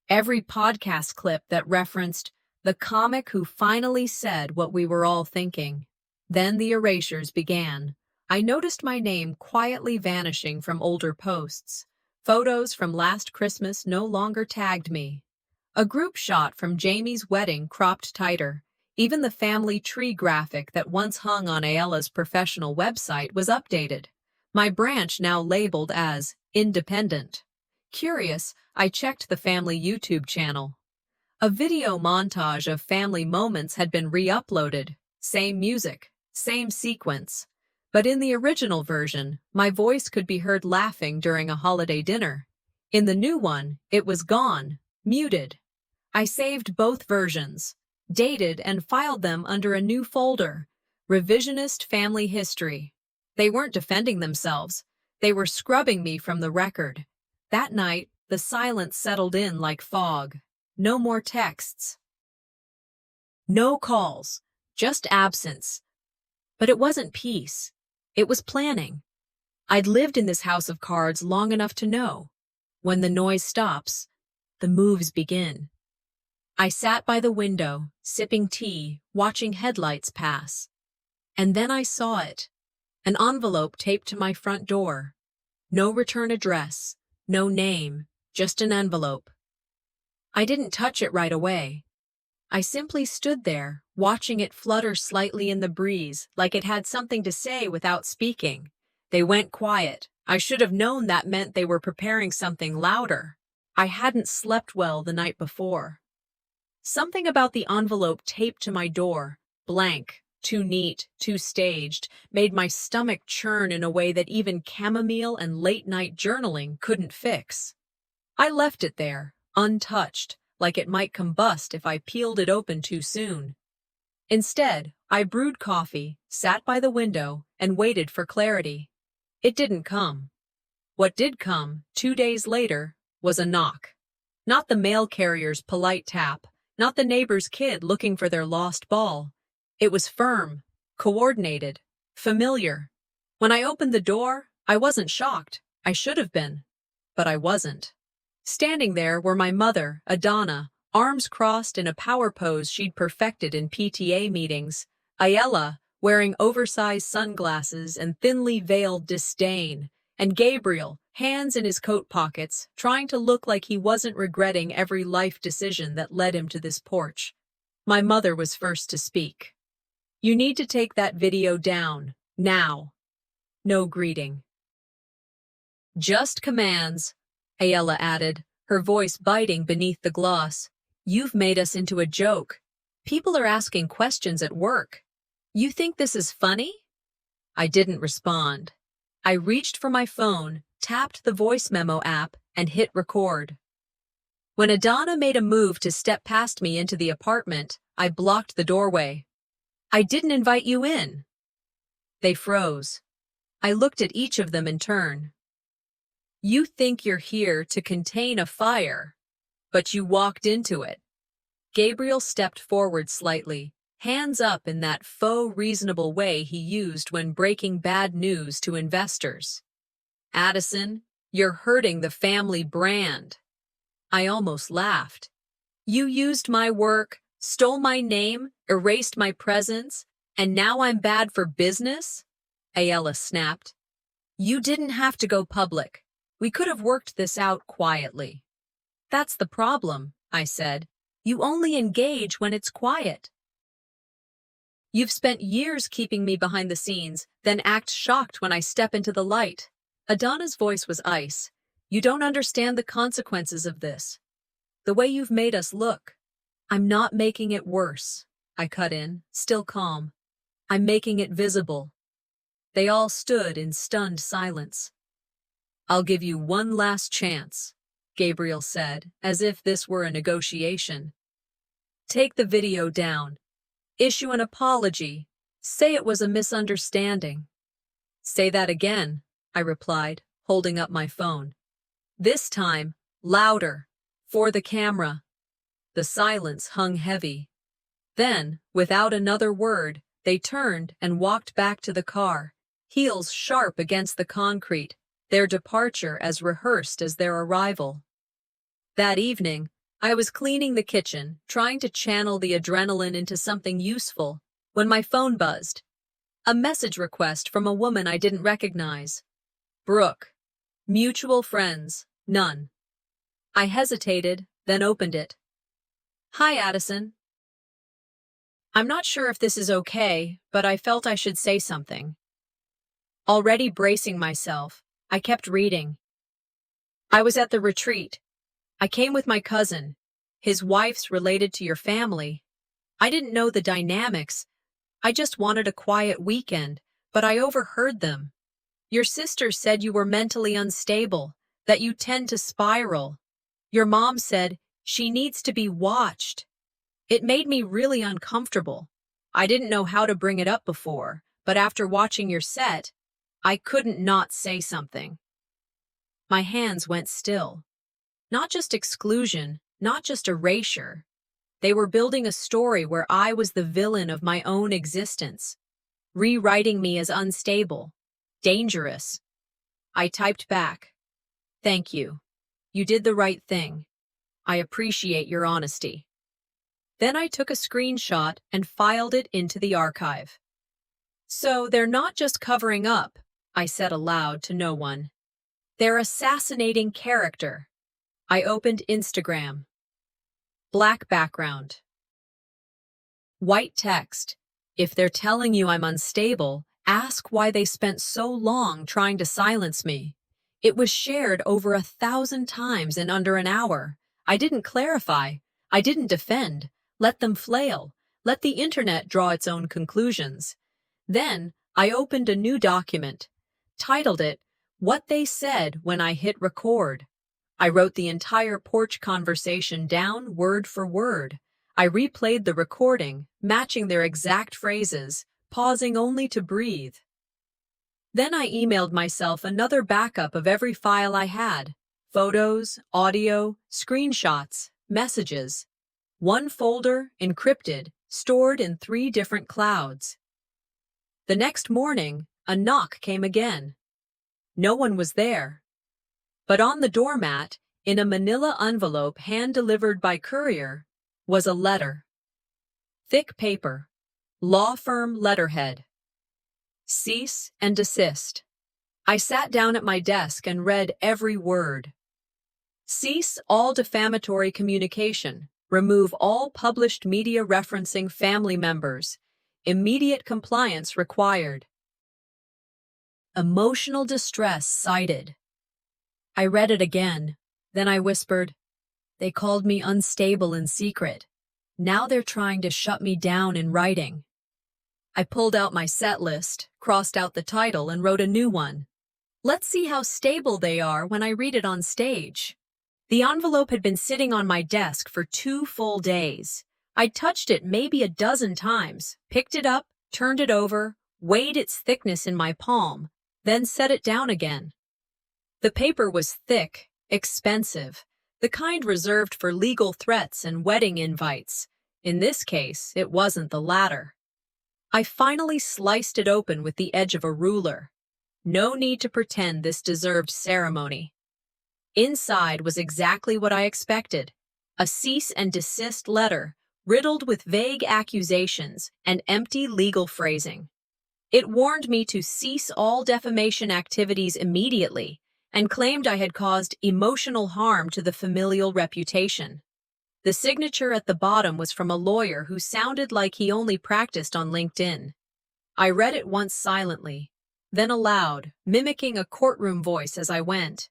every podcast clip that referenced the comic who finally said what we were all thinking. Then the erasures began. I noticed my name quietly vanishing from older posts. Photos from last Christmas no longer tagged me. A group shot from Jamie's wedding cropped tighter. Even the family tree graphic that once hung on Ayala's professional website was updated. My branch now labeled as independent. Curious, I checked the family YouTube channel. A video montage of family moments had been re-uploaded. Same music, same sequence. But in the original version, my voice could be heard laughing during a holiday dinner. In the new one, it was gone, muted. I saved both versions, dated and filed them under a new folder, Revisionist Family History. They weren't defending themselves. They were scrubbing me from the record. That night, the silence settled in like fog. No more texts. No calls. Just absence. But it wasn't peace. It was planning. I'd lived in this house of cards long enough to know. When the noise stops, the moves begin. I sat by the window, sipping tea, watching headlights pass. And then I saw it. An envelope taped to my front door. No return address, no name, just an envelope. I didn't touch it right away. I simply stood there, watching it flutter slightly in the breeze, like it had something to say without speaking. They went quiet. I should have known that meant they were preparing something louder. I hadn't slept well the night before. Something about the envelope taped to my door, blank, too neat, too staged, made my stomach churn in a way that even chamomile and late-night journaling couldn't fix. I left it there, untouched, like it might combust if I peeled it open too soon. Instead, I brewed coffee, sat by the window, and waited for clarity. It didn't come. What did come, 2 days later, was a knock. Not the mail carrier's polite tap, not the neighbor's kid looking for their lost ball. It was firm, coordinated, familiar. When I opened the door, I wasn't shocked. I should have been, but I wasn't. Standing there were my mother, Adana, arms crossed in a power pose she'd perfected in PTA meetings, Ayala, wearing oversized sunglasses and thinly veiled disdain, and Gabriel, hands in his coat pockets, trying to look like he wasn't regretting every life decision that led him to this porch. My mother was first to speak. "You need to take that video down, now." No greeting. "Just commands," Ayala added, her voice biting beneath the gloss. "You've made us into a joke. People are asking questions at work. You think this is funny?" I didn't respond. I reached for my phone, tapped the voice memo app, and hit record. When Adana made a move to step past me into the apartment, I blocked the doorway. "I didn't invite you in." They froze. I looked at each of them in turn. "You think you're here to contain a fire, but you walked into it." Gabriel stepped forward slightly, hands up in that faux reasonable way he used when breaking bad news to investors. "Addison, you're hurting the family brand." I almost laughed. You used my work, stole my name, erased my presence, and now I'm bad for business? Ayala snapped. You didn't have to go public. We could have worked this out quietly. That's the problem, I said. You only engage when it's quiet. You've spent years keeping me behind the scenes, then act shocked when I step into the light. Adana's voice was ice. You don't understand the consequences of this. The way you've made us look. I'm not making it worse, I cut in, still calm. I'm making it visible. They all stood in stunned silence. I'll give you one last chance, Gabriel said, as if this were a negotiation. Take the video down. Issue an apology. Say it was a misunderstanding. Say that again, I replied, holding up my phone. This time, louder, for the camera. The silence hung heavy. Then, without another word, they turned and walked back to the car, heels sharp against the concrete, their departure as rehearsed as their arrival. That evening, I was cleaning the kitchen, trying to channel the adrenaline into something useful, when my phone buzzed. A message request from a woman I didn't recognize. Brooke. Mutual friends. None. I hesitated, then opened it. Hi, Addison. I'm not sure if this is okay, but I felt I should say something. Already bracing myself, I kept reading. I was at the retreat. I came with my cousin. His wife's related to your family. I didn't know the dynamics. I just wanted a quiet weekend, but I overheard them. Your sister said you were mentally unstable, that you tend to spiral. Your mom said she needs to be watched. It made me really uncomfortable. I didn't know how to bring it up before, but after watching your set, I couldn't not say something. My hands went still. Not just exclusion, not just erasure. They were building a story where I was the villain of my own existence, rewriting me as unstable, dangerous. I typed back. Thank you. You did the right thing. I appreciate your honesty. Then I took a screenshot and filed it into the archive. So they're not just covering up, I said aloud to no one. They're assassinating character. I opened Instagram. Black background. White text. If they're telling you I'm unstable, ask why they spent so long trying to silence me. It was shared over 1,000 times in under an hour. I didn't clarify. I didn't defend. Let them flail. Let the internet draw its own conclusions. Then I opened a new document, titled it, What They Said When I Hit Record. I wrote the entire porch conversation down word for word. I replayed the recording, matching their exact phrases, pausing only to breathe. Then I emailed myself another backup of every file I had. Photos, audio, screenshots, messages. One folder, encrypted, stored in 3 different clouds. The next morning, a knock came again. No one was there. But on the doormat, in a manila envelope hand-delivered by courier, was a letter. Thick paper. Law firm letterhead. Cease and desist. I sat down at my desk and read every word. Cease all defamatory communication. Remove all published media referencing family members. Immediate compliance required. Emotional distress cited. I read it again. Then I whispered, they called me unstable in secret. Now they're trying to shut me down in writing. I pulled out my set list, crossed out the title, and wrote a new one. Let's see how stable they are when I read it on stage. The envelope had been sitting on my desk for 2 full days. I'd touched it maybe a dozen times, picked it up, turned it over, weighed its thickness in my palm, then set it down again. The paper was thick, expensive, the kind reserved for legal threats and wedding invites. In this case, it wasn't the latter. I finally sliced it open with the edge of a ruler. No need to pretend this deserved ceremony. Inside was exactly what I expected: a cease and desist letter, riddled with vague accusations and empty legal phrasing. It warned me to cease all defamation activities immediately and claimed I had caused emotional harm to the familial reputation. The signature at the bottom was from a lawyer who sounded like he only practiced on LinkedIn. I read it once silently, then aloud, mimicking a courtroom voice as I went.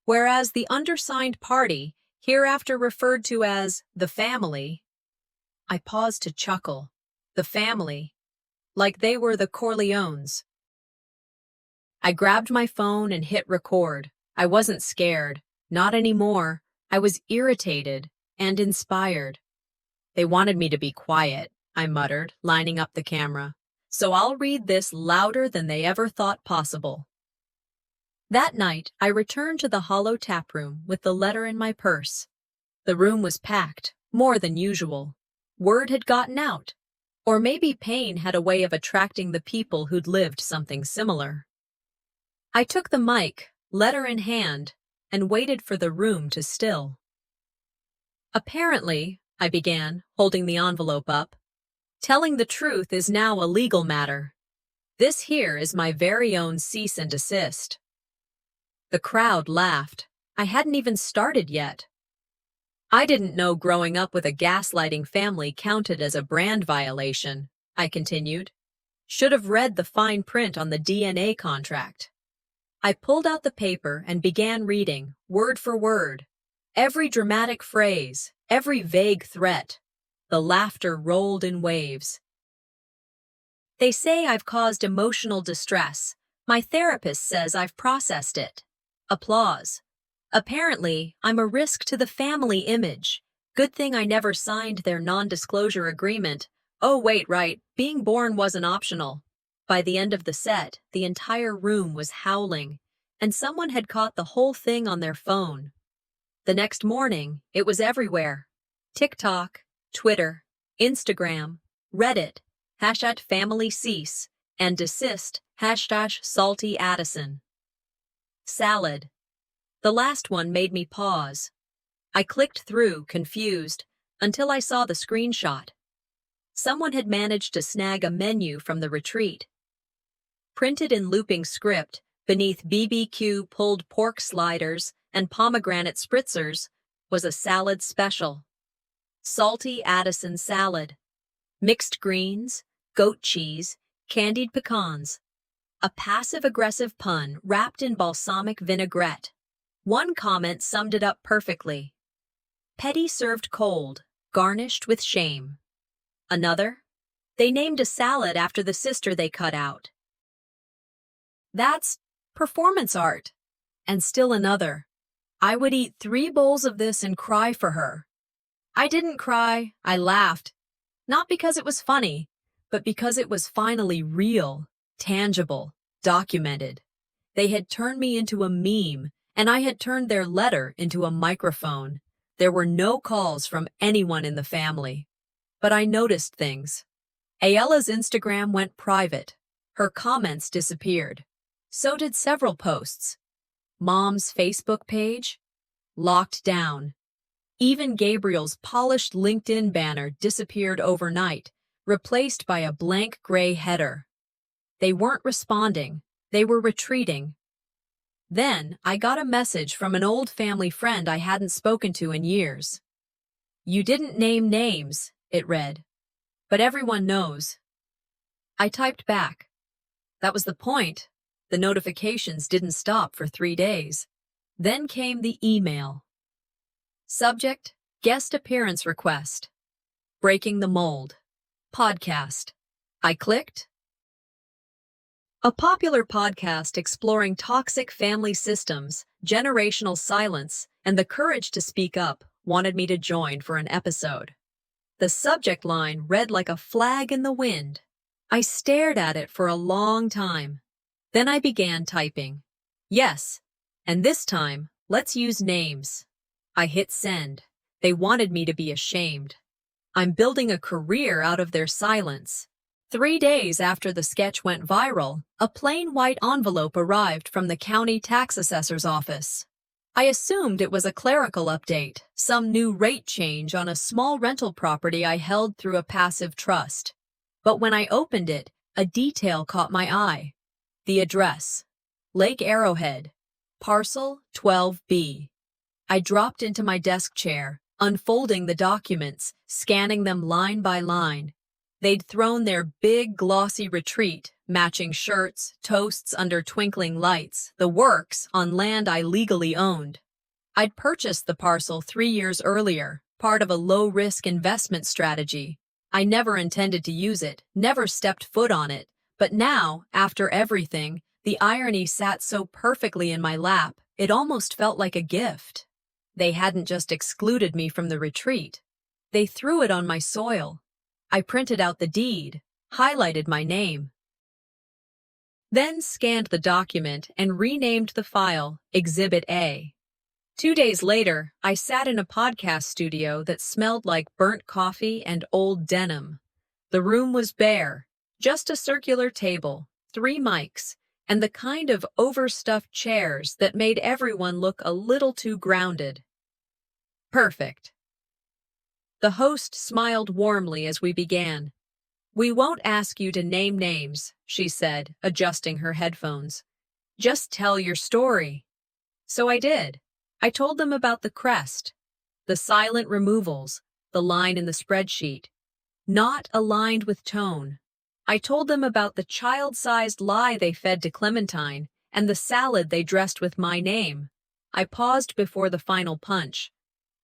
Whereas the undersigned party, hereafter referred to as the family, I paused to chuckle. The family, like they were the Corleones. I grabbed my phone and hit record. I wasn't scared, not anymore. I was irritated and inspired. They wanted me to be quiet, I muttered, lining up the camera. So I'll read this louder than they ever thought possible. That night, I returned to the hollow taproom with the letter in my purse. The room was packed, more than usual. Word had gotten out. Or maybe pain had a way of attracting the people who'd lived something similar. I took the mic, letter in hand, and waited for the room to still. Apparently, I began, holding the envelope up, telling the truth is now a legal matter. This here is my very own cease and desist. The crowd laughed. I hadn't even started yet. I didn't know growing up with a gaslighting family counted as a brand violation, I continued. Should have read the fine print on the DNA contract. I pulled out the paper and began reading, word for word. Every dramatic phrase, every vague threat. The laughter rolled in waves. They say I've caused emotional distress. My therapist says I've processed it. Applause. Apparently, I'm a risk to the family image. Good thing I never signed their non-disclosure agreement. Oh, wait, right, being born wasn't optional. By the end of the set, the entire room was howling, and someone had caught the whole thing on their phone. The next morning, it was everywhere. TikTok, Twitter, Instagram, Reddit, #FamilyCease, and desist, #salty Addison. Salad. The last one made me pause. I clicked through, confused, until I saw the screenshot. Someone had managed to snag a menu from the retreat. Printed in looping script, beneath BBQ pulled pork sliders and pomegranate spritzers, was a salad special. Salty Addison salad. Mixed greens, goat cheese, candied pecans. A passive-aggressive pun wrapped in balsamic vinaigrette. One comment summed it up perfectly. Petty served cold, garnished with shame. Another? They named a salad after the sister they cut out. That's performance art. And still another. I would eat 3 bowls of this and cry for her. I didn't cry, I laughed. Not because it was funny, but because it was finally real, tangible, documented. They had turned me into a meme, and I had turned their letter into a microphone. There were no calls from anyone in the family. But I noticed things. Ayala's Instagram went private. Her comments disappeared. So did several posts. Mom's Facebook page? Locked down. Even Gabriel's polished LinkedIn banner disappeared overnight, replaced by a blank gray header. They weren't responding. They were retreating. Then, I got a message from an old family friend I hadn't spoken to in years. You didn't name names, it read. But everyone knows. I typed back. That was the point. The notifications didn't stop for 3 days. Then came the email. Subject, guest appearance request. Breaking the mold. Podcast. I clicked. A popular podcast exploring toxic family systems, generational silence, and the courage to speak up wanted me to join for an episode. The subject line read like a flag in the wind. I stared at it for a long time. Then I began typing. Yes, and this time, let's use names. I hit send. They wanted me to be ashamed. I'm building a career out of their silence. 3 days after the sketch went viral, a plain white envelope arrived from the county tax assessor's office. I assumed it was a clerical update, some new rate change on a small rental property I held through a passive trust. But when I opened it, a detail caught my eye. The address. Lake Arrowhead. Parcel 12B. I dropped into my desk chair, unfolding the documents, scanning them line by line. They'd thrown their big, glossy retreat, matching shirts, toasts under twinkling lights, the works, on land I legally owned. I'd purchased the parcel 3 years earlier, part of a low-risk investment strategy. I never intended to use it, never stepped foot on it, but now, after everything, the irony sat so perfectly in my lap, it almost felt like a gift. They hadn't just excluded me from the retreat. They threw it on my soil. I printed out the deed, highlighted my name, then scanned the document and renamed the file Exhibit A. 2 days later, I sat in a podcast studio that smelled like burnt coffee and old denim. The room was bare, just a circular table, 3 mics, and the kind of overstuffed chairs that made everyone look a little too grounded. Perfect. The host smiled warmly as we began. "We won't ask you to name names," she said, adjusting her headphones. "Just tell your story." So I did. I told them about the crest, the silent removals, the line in the spreadsheet, not aligned with tone. I told them about the child-sized lie they fed to Clementine and the salad they dressed with my name. I paused before the final punch.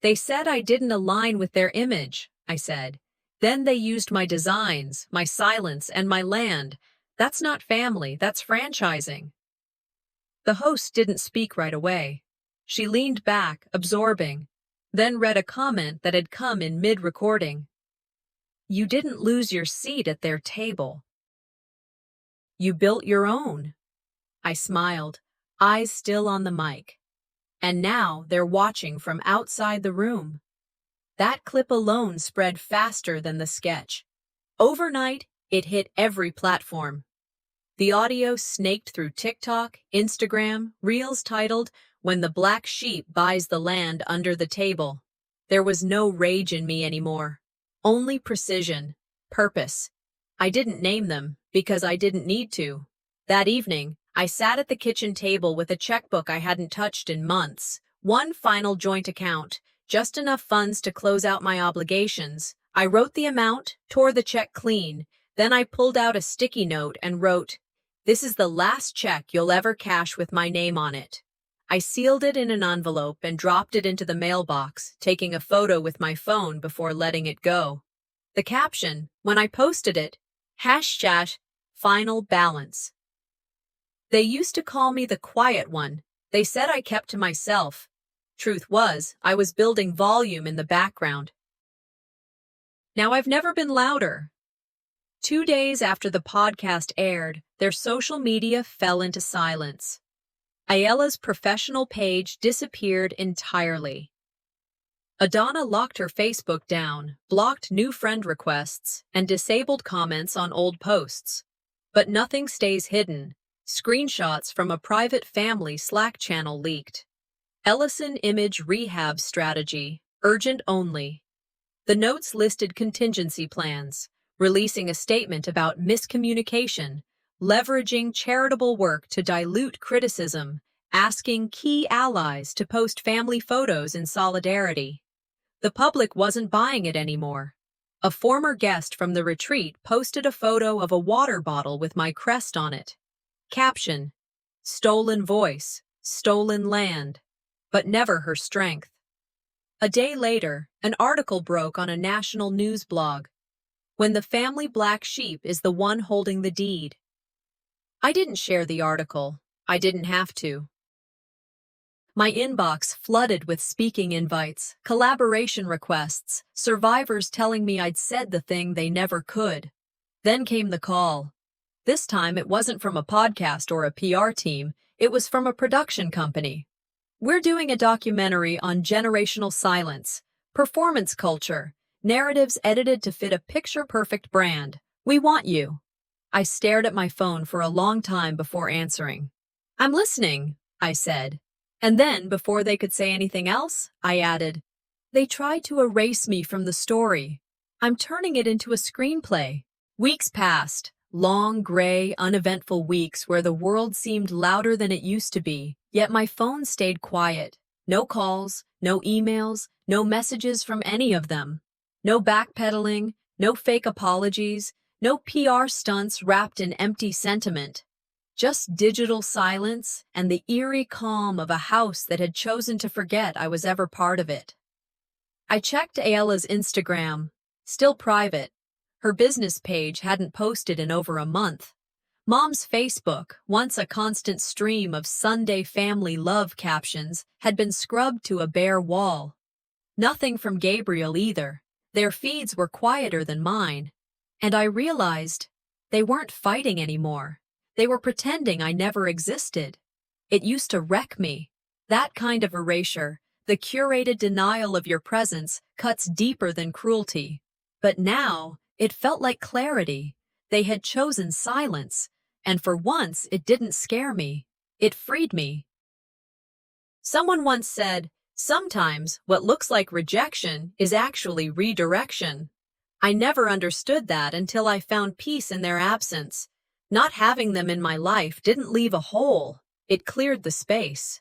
"They said I didn't align with their image," I said. "Then they used my designs, my silence, and my land. That's not family, that's franchising." The host didn't speak right away. She leaned back, absorbing, then read a comment that had come in mid-recording. "You didn't lose your seat at their table. You built your own." I smiled, eyes still on the mic. And now they're watching from outside the room. That clip alone spread faster than the sketch. Overnight, it hit every platform. The audio snaked through TikTok, Instagram, Reels titled, "When the Black Sheep Buys the Land Under the Table." There was no rage in me anymore. Only precision, purpose. I didn't name them because I didn't need to. That evening, I sat at the kitchen table with a checkbook I hadn't touched in months. One final joint account, just enough funds to close out my obligations. I wrote the amount, tore the check clean. Then I pulled out a sticky note and wrote, "This is the last check you'll ever cash with my name on it." I sealed it in an envelope and dropped it into the mailbox, taking a photo with my phone before letting it go. The caption, when I posted it, #final balance. They used to call me the quiet one. They said I kept to myself. Truth was, I was building volume in the background. Now I've never been louder. 2 days after the podcast aired, their social media fell into silence. Ayala's professional page disappeared entirely. Adana locked her Facebook down, blocked new friend requests, and disabled comments on old posts. But nothing stays hidden. Screenshots from a private family Slack channel leaked. Addison image rehab strategy, urgent only. The notes listed contingency plans, releasing a statement about miscommunication, leveraging charitable work to dilute criticism, asking key allies to post family photos in solidarity. The public wasn't buying it anymore. A former guest from the retreat posted a photo of a water bottle with my crest on it. Caption, "Stolen voice, stolen land, but never her strength." A day later, an article broke on a national news blog. "When the family black sheep is the one holding the deed." I didn't share the article. I didn't have to. My inbox flooded with speaking invites, collaboration requests, survivors telling me I'd said the thing they never could. Then came the call. This time it wasn't from a podcast or a PR team, it was from a production company. "We're doing a documentary on generational silence, performance culture, narratives edited to fit a picture-perfect brand. We want you." I stared at my phone for a long time before answering. "I'm listening," I said. And then, before they could say anything else, I added, "They tried to erase me from the story. I'm turning it into a screenplay." Weeks passed, long, gray, uneventful weeks where the world seemed louder than it used to be, yet my phone stayed quiet. No calls, no emails, no messages from any of them. No backpedaling, no fake apologies, no PR stunts wrapped in empty sentiment. Just digital silence and the eerie calm of a house that had chosen to forget I was ever part of it. I checked Ayala's Instagram, still private. Her business page hadn't posted in over a month. Mom's Facebook, once a constant stream of Sunday family love captions, had been scrubbed to a bare wall. Nothing from Gabriel either. Their feeds were quieter than mine. And I realized they weren't fighting anymore. They were pretending I never existed. It used to wreck me. That kind of erasure, the curated denial of your presence, cuts deeper than cruelty. But now, it felt like clarity. They had chosen silence, and for once it didn't scare me. It freed me. Someone once said, "Sometimes what looks like rejection is actually redirection." I never understood that until I found peace in their absence. Not having them in my life didn't leave a hole. It cleared the space.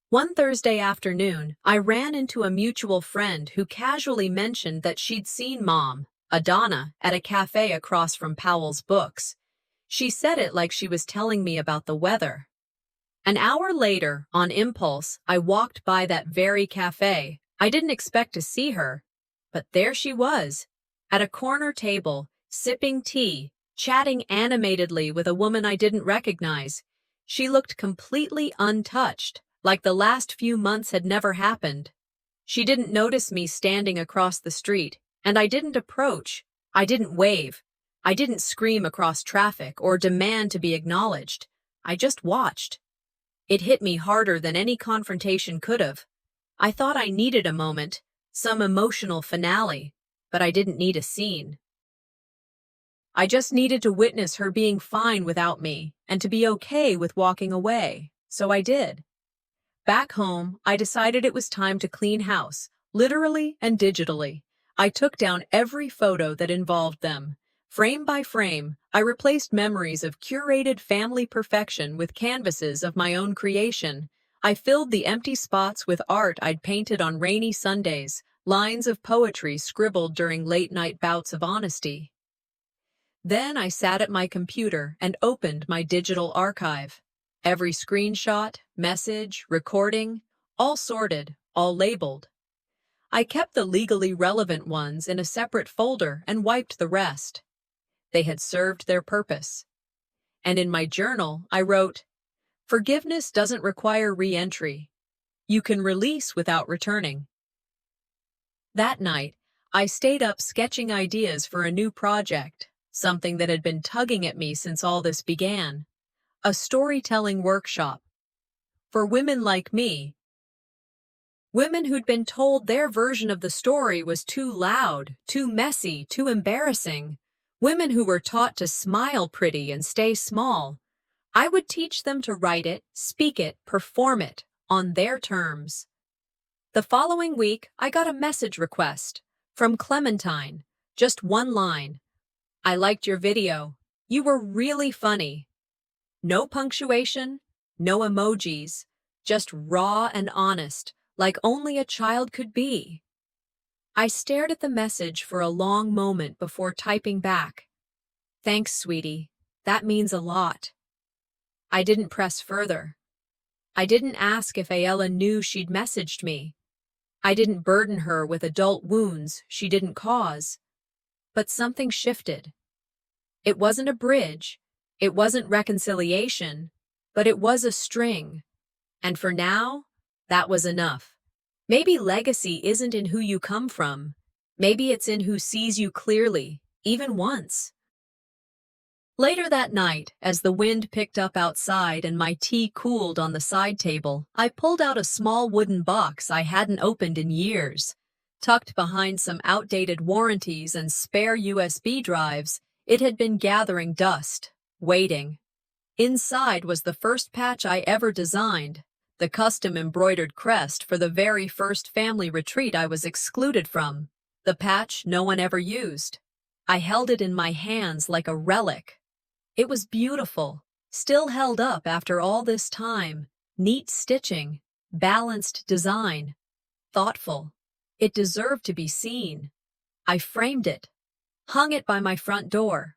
One Thursday afternoon, I ran into a mutual friend who casually mentioned that she'd seen Mom, Adana, at a cafe across from Powell's Books. She said it like she was telling me about the weather. An hour later, on impulse, I walked by that very cafe. I didn't expect to see her, but there she was, at a corner table, sipping tea, chatting animatedly with a woman I didn't recognize. She looked completely untouched, like the last few months had never happened. She didn't notice me standing across the street, and I didn't approach. I didn't wave. I didn't scream across traffic or demand to be acknowledged. I just watched. It hit me harder than any confrontation could have. I thought I needed a moment, some emotional finale, but I didn't need a scene. I just needed to witness her being fine without me and to be okay with walking away, so I did. Back home, I decided it was time to clean house, literally and digitally. I took down every photo that involved them. Frame by frame, I replaced memories of curated family perfection with canvases of my own creation. I filled the empty spots with art I'd painted on rainy Sundays, lines of poetry scribbled during late-night bouts of honesty. Then I sat at my computer and opened my digital archive. Every screenshot, message, recording, all sorted, all labeled. I kept the legally relevant ones in a separate folder and wiped the rest. They had served their purpose. And in my journal, I wrote, "Forgiveness doesn't require re-entry. You can release without returning." That night, I stayed up sketching ideas for a new project, something that had been tugging at me since all this began. A storytelling workshop. For women like me. Women who'd been told their version of the story was too loud, too messy, too embarrassing. Women who were taught to smile pretty and stay small. I would teach them to write it, speak it, perform it, on their terms. The following week, I got a message request from Clementine. Just one line. "I liked your video. You were really funny." No punctuation, no emojis, just raw and honest, like only a child could be. I stared at the message for a long moment before typing back. "Thanks, sweetie. That means a lot." I didn't press further. I didn't ask if Ayala knew she'd messaged me. I didn't burden her with adult wounds she didn't cause. But something shifted. It wasn't a bridge. It wasn't reconciliation. But it was a string. And for now, that was enough. Maybe legacy isn't in who you come from. Maybe it's in who sees you clearly, even once. Later that night, as the wind picked up outside and my tea cooled on the side table, I pulled out a small wooden box I hadn't opened in years. Tucked behind some outdated warranties and spare USB drives, it had been gathering dust, waiting. Inside was the first patch I ever designed, the custom embroidered crest for the very first family retreat I was excluded from, the patch no one ever used. I held it in my hands like a relic. It was beautiful, still held up after all this time, neat stitching, balanced design, thoughtful. It deserved to be seen. I framed it, hung it by my front door,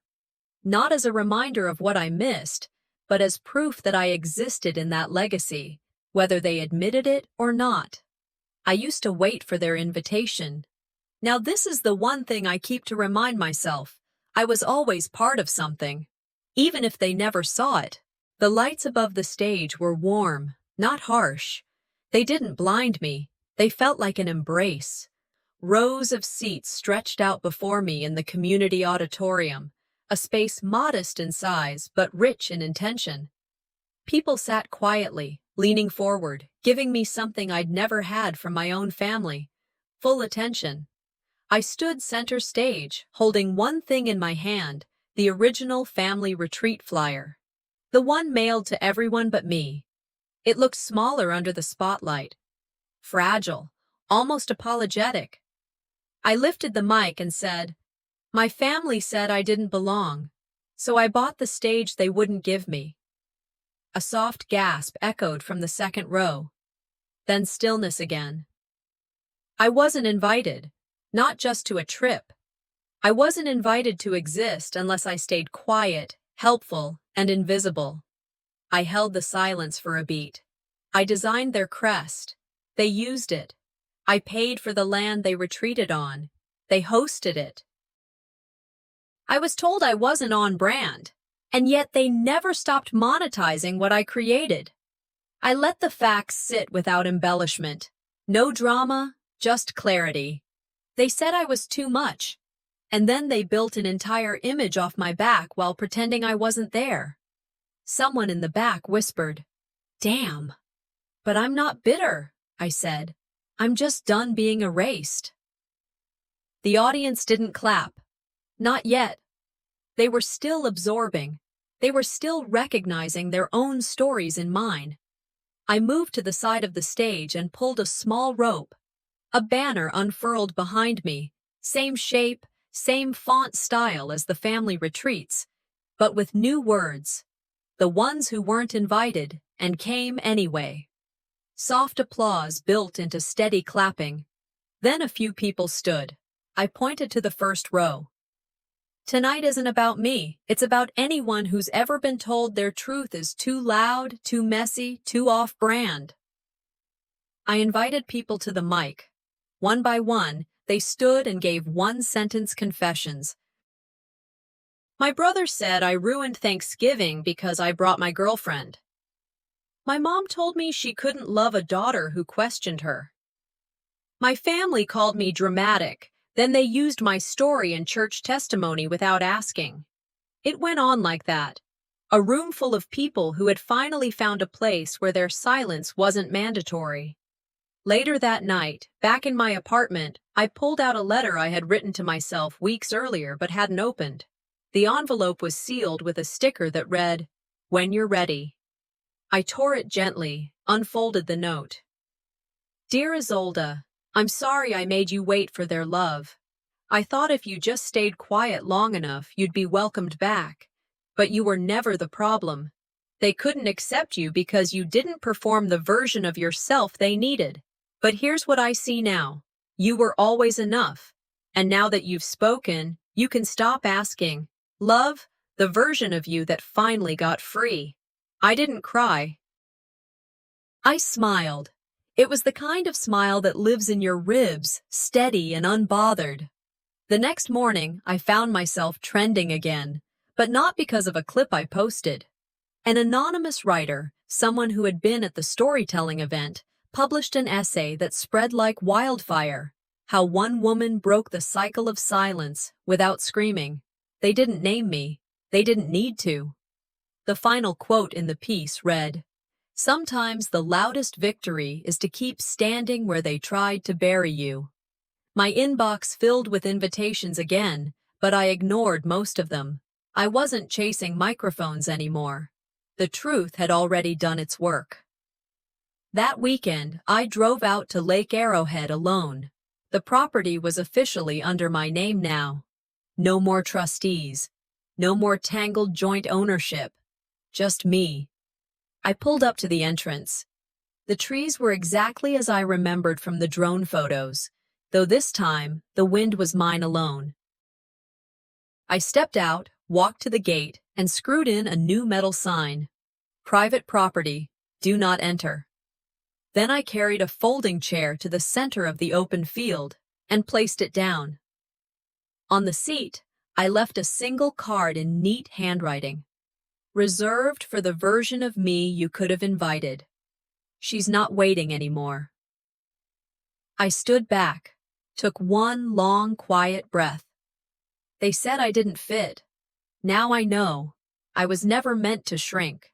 not as a reminder of what I missed, but as proof that I existed in that legacy, whether they admitted it or not. I used to wait for their invitation. Now this is the one thing I keep to remind myself. I was always part of something, even if they never saw it. The lights above the stage were warm, not harsh. They didn't blind me. They felt like an embrace. Rows of seats stretched out before me in the community auditorium, a space modest in size but rich in intention. People sat quietly, leaning forward, giving me something I'd never had from my own family: full attention. I stood center stage, holding one thing in my hand, the original family retreat flyer. The one mailed to everyone but me. It looked smaller under the spotlight. Fragile, almost apologetic. I lifted the mic and said, "My family said I didn't belong, so I bought the stage they wouldn't give me." A soft gasp echoed from the second row. Then stillness again. I wasn't invited, not just to a trip. I wasn't invited to exist unless I stayed quiet, helpful, and invisible. I held the silence for a beat. I designed their crest. They used it. I paid for the land they retreated on. They hosted it. I was told I wasn't on brand, and yet they never stopped monetizing what I created. I let the facts sit without embellishment. No drama, just clarity. They said I was too much, and then they built an entire image off my back while pretending I wasn't there. Someone in the back whispered, "Damn." "But I'm not bitter," I said. "I'm just done being erased." The audience didn't clap. Not yet. They were still absorbing. They were still recognizing their own stories in mine. I moved to the side of the stage and pulled a small rope. A banner unfurled behind me, same shape, same font style as the family retreats, but with new words. The ones who weren't invited and came anyway. Soft applause built into steady clapping. Then a few people stood. I pointed to the first row. Tonight isn't about me. It's about anyone who's ever been told their truth is too loud, too messy, too off-brand. I invited people to the mic. One by one, they stood and gave one-sentence confessions. My brother said I ruined Thanksgiving because I brought my girlfriend. My mom told me she couldn't love a daughter who questioned her. My family called me dramatic. Then they used my story in church testimony without asking. It went on like that. A room full of people who had finally found a place where their silence wasn't mandatory. Later that night, back in my apartment, I pulled out a letter I had written to myself weeks earlier but hadn't opened. The envelope was sealed with a sticker that read, "When you're ready." I tore it gently, unfolded the note. Dear Isolde, I'm sorry I made you wait for their love. I thought if you just stayed quiet long enough, you'd be welcomed back. But you were never the problem. They couldn't accept you because you didn't perform the version of yourself they needed. But here's what I see now. You were always enough. And now that you've spoken, you can stop asking. Love, the version of you that finally got free. I didn't cry. I smiled. It was the kind of smile that lives in your ribs, steady and unbothered. The next morning, I found myself trending again, but not because of a clip I posted. An anonymous writer, someone who had been at the storytelling event, published an essay that spread like wildfire. How one woman broke the cycle of silence without screaming. They didn't name me. They didn't need to. The final quote in the piece read, "Sometimes the loudest victory is to keep standing where they tried to bury you." My inbox filled with invitations again, but I ignored most of them. I wasn't chasing microphones anymore. The truth had already done its work. That weekend, I drove out to Lake Arrowhead alone. The property was officially under my name now. No more trustees. No more tangled joint ownership. Just me. I pulled up to the entrance. The trees were exactly as I remembered from the drone photos, though this time, the wind was mine alone. I stepped out, walked to the gate, and screwed in a new metal sign. Private property, do not enter. Then I carried a folding chair to the center of the open field and placed it down. On the seat, I left a single card in neat handwriting. Reserved for the version of me you could have invited. She's not waiting anymore. I stood back, took one long, quiet breath. They said I didn't fit. Now I know. I was never meant to shrink.